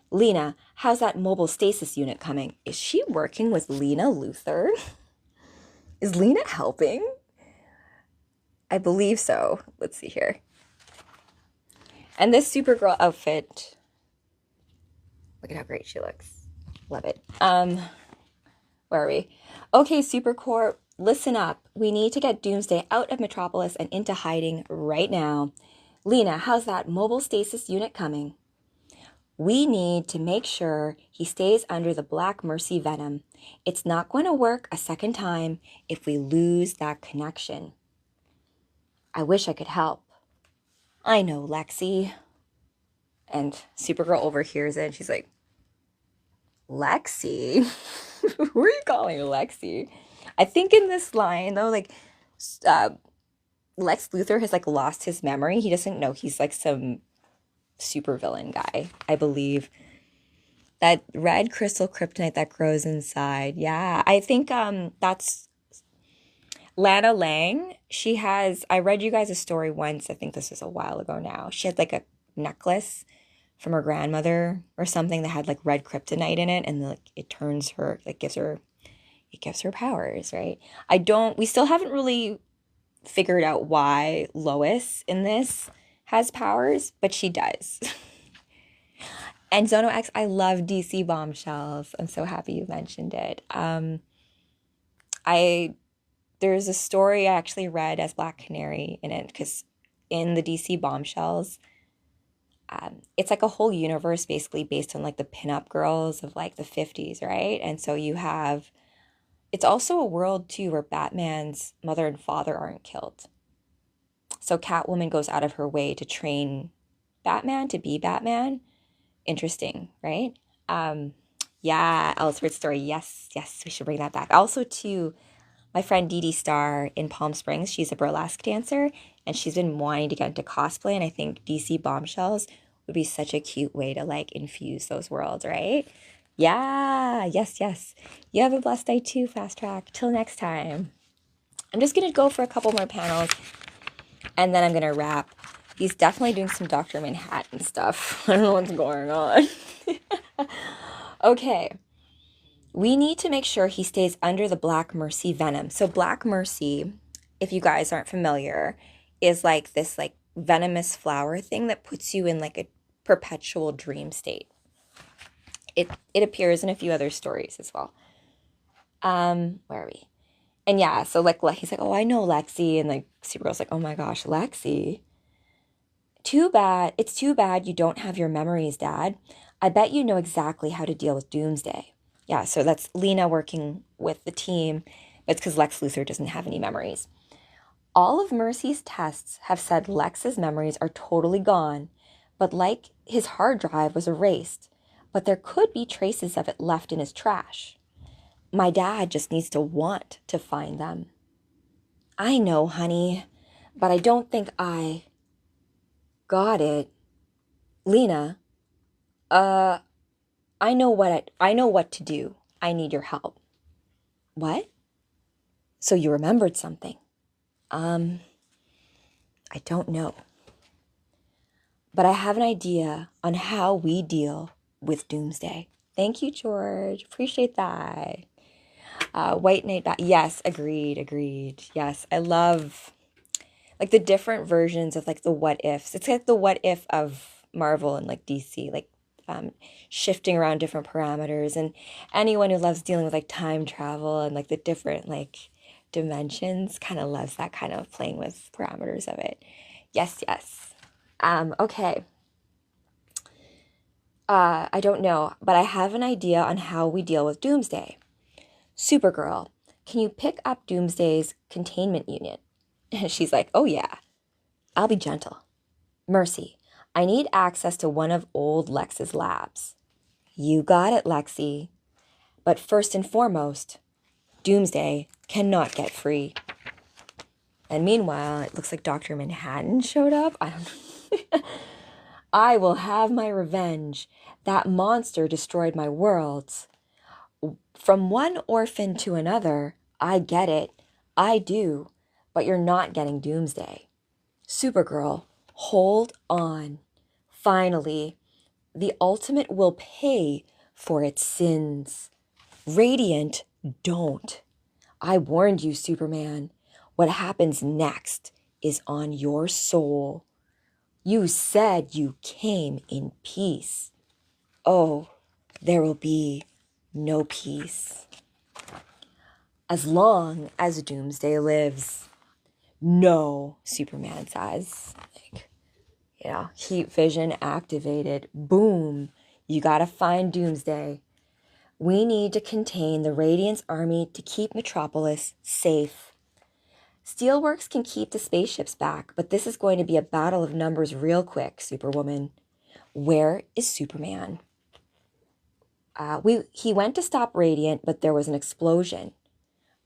Lena, how's that mobile stasis unit coming? Is she working with Lena Luthor? Is Lena helping? I believe so. Let's see here. And this Supergirl outfit, look at how great she looks. Love it. Where are we? Okay, Supercorp, listen up. We need to get Doomsday out of Metropolis and into hiding right now. Lena, how's that mobile stasis unit coming? We need to make sure he stays under the Black Mercy venom. It's not going to work a second time if we lose that connection. I wish I could help. I know, Lexi. And Supergirl overhears it and she's like, Lexi? Who are you calling Lexi? I think in this line, though, like, Lex Luthor has, like, lost his memory. He doesn't know he's, like, some supervillain guy, I believe. That red crystal kryptonite that grows inside. Yeah, I think that's Lana Lang. She has, I read you guys a story once. I think this was a while ago now. She had, like, a necklace from her grandmother or something that had like red kryptonite in it, and like it turns her, like gives her powers, right? We still haven't really figured out why Lois in this has powers, but she does. And Zono X, I love DC Bombshells. I'm so happy you mentioned it. I there's a story I actually read as Black Canary in it because in the DC Bombshells, it's like a whole universe basically based on like the pinup girls of like the 50s, right? And so you have it's also a world too where Batman's mother and father aren't killed. So Catwoman goes out of her way to train Batman to be Batman. Interesting, right? Um, yeah, Elseworld story. Yes, yes, we should bring that back. Also, too, my friend Dee Dee Star in Palm Springs, she's a burlesque dancer, and she's been wanting to get into cosplay. And I think DC Bombshells would be such a cute way to like infuse those worlds, right? Yeah, yes, yes. You have a blessed day too, Fast Track. Till next time. I'm just gonna go for a couple more panels and then I'm gonna wrap. He's definitely doing some Dr. Manhattan stuff. I don't know what's going on. Okay. We need to make sure he stays under the Black Mercy venom. So Black Mercy, if you guys aren't familiar, is like this like venomous flower thing that puts you in like a perpetual dream state. It appears in a few other stories as well. Where are we? And yeah, so like he's like, oh, I know Lexi, and like Supergirl's like, oh my gosh, Lexi. Too bad. It's too bad you don't have your memories, Dad. I bet you know exactly how to deal with Doomsday. Yeah, so that's Lena working with the team. It's because Lex Luthor doesn't have any memories. All of Mercy's tests have said Lex's memories are totally gone, but like his hard drive was erased, but there could be traces of it left in his trash. My dad just needs to want to find them. I know, honey, but I don't think I got it. Lena, uh, I know what to do. I need your help. What? So you remembered something? I don't know. But I have an idea on how we deal with Doomsday. Thank you, George. Appreciate that. White Knight yes, agreed. Yes, I love like the different versions of like the what ifs. It's like the what if of Marvel and like DC, like shifting around different parameters. And anyone who loves dealing with like time travel and like the different like dimensions kind of loves that kind of playing with parameters of it. Yes, yes. Okay. I don't know, but I have an idea on how we deal with Doomsday. Supergirl, can you pick up Doomsday's containment unit? And she's like, oh yeah, I'll be gentle. Mercy, I need access to one of old Lex's labs. You got it, Lexi. But first and foremost, Doomsday cannot get free. And meanwhile, it looks like Dr. Manhattan showed up. I don't know. I will have my revenge. That monster destroyed my worlds. From one orphan to another, I get it. I do. But you're not getting Doomsday. Supergirl, hold on. Finally, the ultimate will pay for its sins. Radiant, don't. I warned you, Superman. What happens next is on your soul. You said you came in peace. Oh, there will be no peace. As long as Doomsday lives. No, Superman says. Like, heat vision activated. Boom. You gotta find Doomsday. We need to contain the Radiant's army to keep Metropolis safe. Steelworks can keep the spaceships back, but this is going to be a battle of numbers real quick, Superwoman. Where is Superman? He went to stop Radiant, but there was an explosion.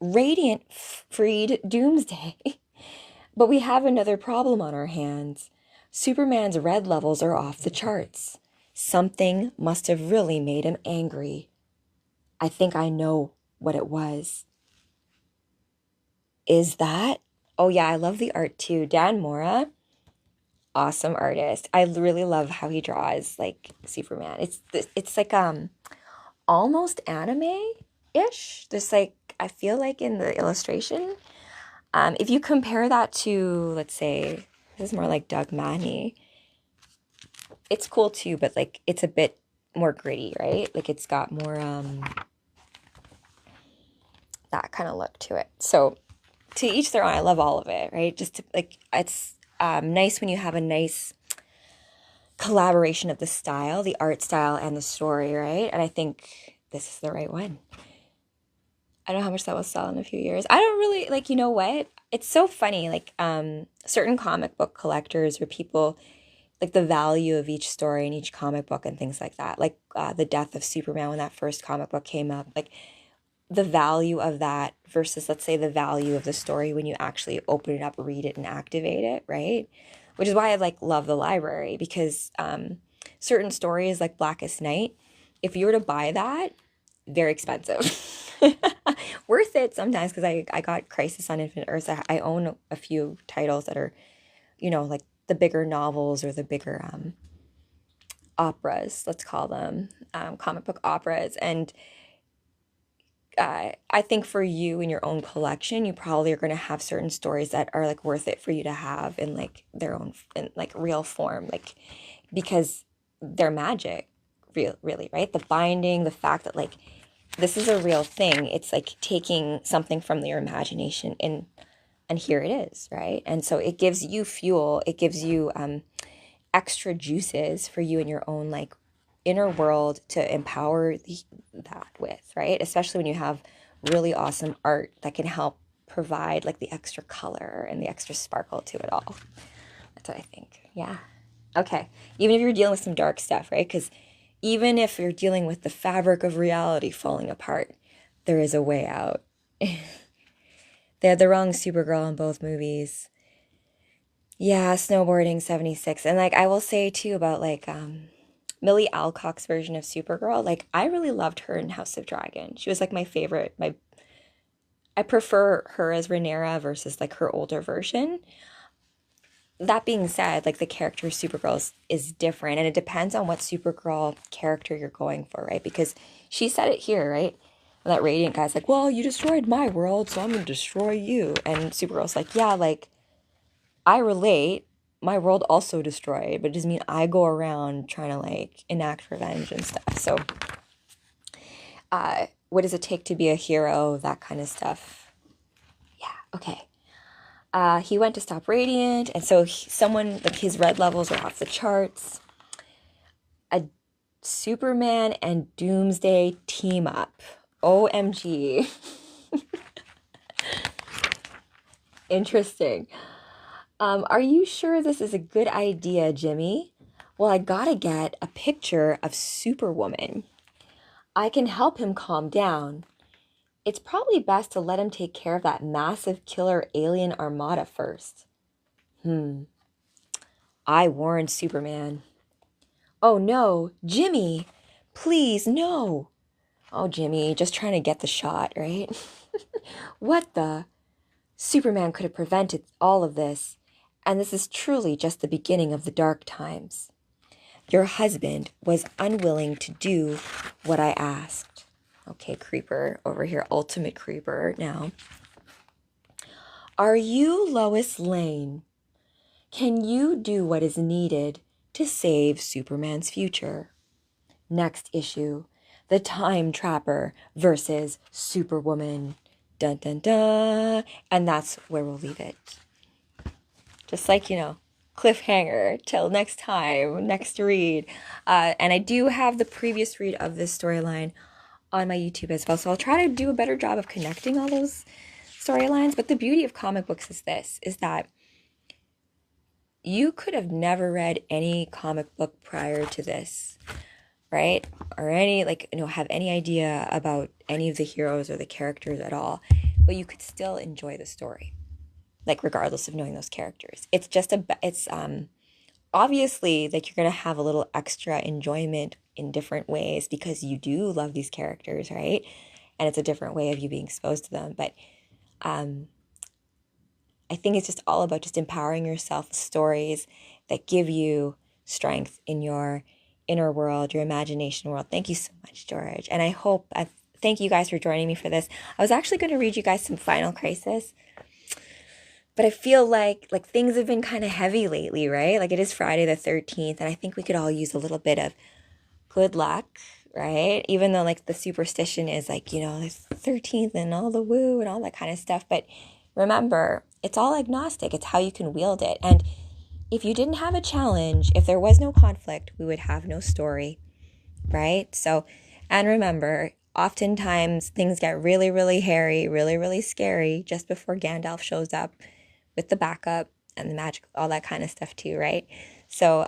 Radiant freed Doomsday. But we have another problem on our hands. Superman's red levels are off the charts. Something must have really made him angry. I think I know what it was. Is that? Oh yeah, I love the art too. Dan Mora, awesome artist. I really love how he draws like Superman. It's like almost anime-ish. There's like I feel like in the illustration. If you compare that to, let's say, this is more like Doug Mahney. It's cool too, but like it's a bit more gritty, right? Like it's got more that kind of look to it. So to each their own. I love all of it, right? Just to, like it's nice when you have a nice collaboration of the style, the art style, and the story, right? And I think this is the right one. I don't know how much that will sell in a few years. I don't really like, you know what? It's so funny. Like certain comic book collectors or people like the value of each story in each comic book and things like that. Like the death of Superman when that first comic book came up. Like the value of that versus, let's say, the value of the story when you actually open it up, read it, and activate it, right? Which is why I like love the library because certain stories like Blackest Night, if you were to buy that, very expensive. Worth it sometimes because I got Crisis on Infinite Earths. I own a few titles that are, like the bigger novels or the bigger operas, let's call them, comic book operas. And I think for you in your own collection, you probably are going to have certain stories that are like worth it for you to have in like their own, in like real form, like because they're magic, really, right? The binding, the fact that like this is a real thing. It's like taking something from your imagination and here it is, right? And so it gives you fuel. It gives you extra juices for you in your own like inner world to empower that with, right? Especially when you have really awesome art that can help provide like the extra color and the extra sparkle to it all. That's what I think. Yeah. Okay. Even if you're dealing with some dark stuff, right? Because even if you're dealing with the fabric of reality falling apart, there is a way out. They had the wrong Supergirl in both movies. Yeah, snowboarding 76. And like I will say too about like Millie Alcock's version of Supergirl, like I really loved her in House of Dragon. She was like my favorite. I prefer her as Rhaenyra versus like her older version. That being said, like the character of Supergirl is different and it depends on what Supergirl character you're going for, right? Because she said it here, right? When that Radiant guy's like, well, you destroyed my world, so I'm gonna destroy you. And Supergirl's like, yeah, like I relate. My world also destroyed, but it doesn't mean I go around trying to like enact revenge and stuff. So, what does it take to be a hero? That kind of stuff. Yeah. Okay. He went to stop Radiant, and so someone like his red levels are off the charts. A Superman and Doomsday team up. OMG. Interesting. Are you sure this is a good idea, Jimmy? Well, I gotta get a picture of Superwoman. I can help him calm down. It's probably best to let him take care of that massive killer alien armada first. I warned Superman. Oh no, Jimmy! Please, no! Oh, Jimmy, just trying to get the shot, right? What the? Superman could have prevented all of this, and this is truly just the beginning of the dark times. Your husband was unwilling to do what I asked. Okay, creeper over here, ultimate creeper now. Are you Lois Lane? Can you do what is needed to save Superman's future? Next issue, The Time Trapper versus Superwoman. Dun dun dun. And that's where we'll leave it. Just like, cliffhanger till next time, next read. And I do have the previous read of this storyline on my YouTube as well. So I'll try to do a better job of connecting all those storylines. But the beauty of comic books is that you could have never read any comic book prior to this, right? Or any, have any idea about any of the heroes or the characters at all. But you could still enjoy the story, like regardless of knowing those characters. It's just obviously like you're going to have a little extra enjoyment in different ways because you do love these characters, right? And it's a different way of you being exposed to them. But I think it's just all about just empowering yourself with stories that give you strength in your inner world, your imagination world. Thank you so much, George. And thank you guys for joining me for this. I was actually going to read you guys some Final Crisis, but I feel like things have been kind of heavy lately, right? Like it is Friday the 13th, and I think we could all use a little bit of good luck, right? Even though like the superstition is like, there's 13th and all the woo and all that kind of stuff. But remember, it's all agnostic. It's how you can wield it. And if you didn't have a challenge, if there was no conflict, we would have no story, right? So, and remember, oftentimes things get really, really hairy, really, really scary just before Gandalf shows up with the backup and the magic, all that kind of stuff too, right? So,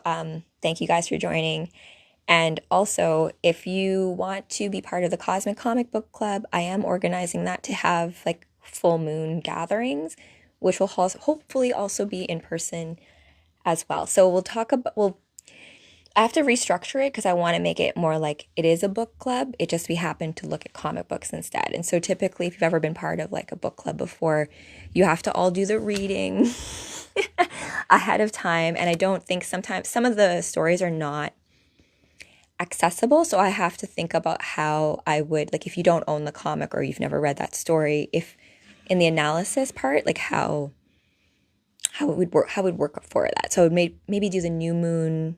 thank you guys for joining. And also, if you want to be part of the Cosmic Comic Book Club, I am organizing that to have like full moon gatherings, which will hopefully also be in person as well. So I have to restructure it because I want to make it more like it is a book club. It just we happen to look at comic books instead. And so typically, if you've ever been part of like a book club before, you have to all do the reading ahead of time. And I don't think sometimes some of the stories are not accessible. So I have to think about how I would, like, if you don't own the comic or you've never read that story, if in the analysis part, like how it would work for that. So I would maybe do the new moon.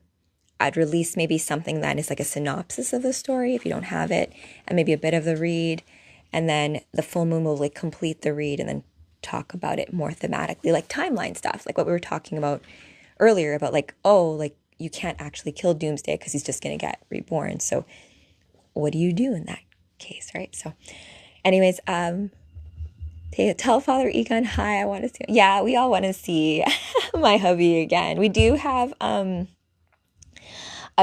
I'd release maybe something that is like a synopsis of the story if you don't have it, and maybe a bit of the read. And then the full moon will like complete the read and then talk about it more thematically, like timeline stuff, like what we were talking about earlier about like, oh, like you can't actually kill Doomsday because he's just going to get reborn. So what do you do in that case, right? So anyways, tell Father Egon hi. I want to see. Yeah, we all want to see my hubby again. We do have a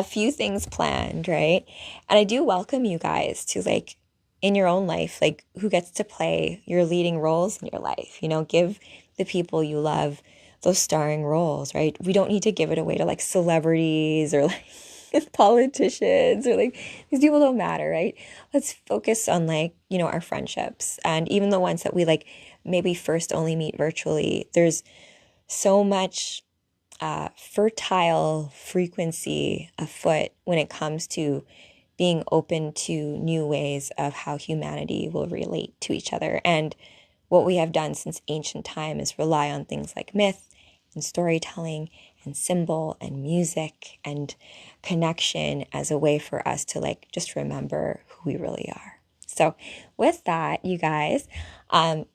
few things planned, right? And I do welcome you guys to like in your own life, like who gets to play your leading roles in your life. Give the people you love those starring roles, right? We don't need to give it away to like celebrities or like politicians or like these people don't matter, right? Let's focus on like, our friendships, and even the ones that we like maybe first only meet virtually. There's so much fertile frequency afoot when it comes to being open to new ways of how humanity will relate to each other. And what we have done since ancient time is rely on things like myth and storytelling and symbol and music and connection as a way for us to like just remember who we really are. So with that, you guys,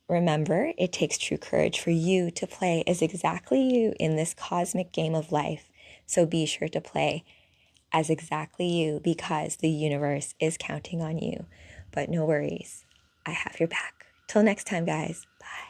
remember, it takes true courage for you to play as exactly you in this cosmic game of life. So be sure to play as exactly you because the universe is counting on you. But no worries, I have your back. Till next time, guys. Bye.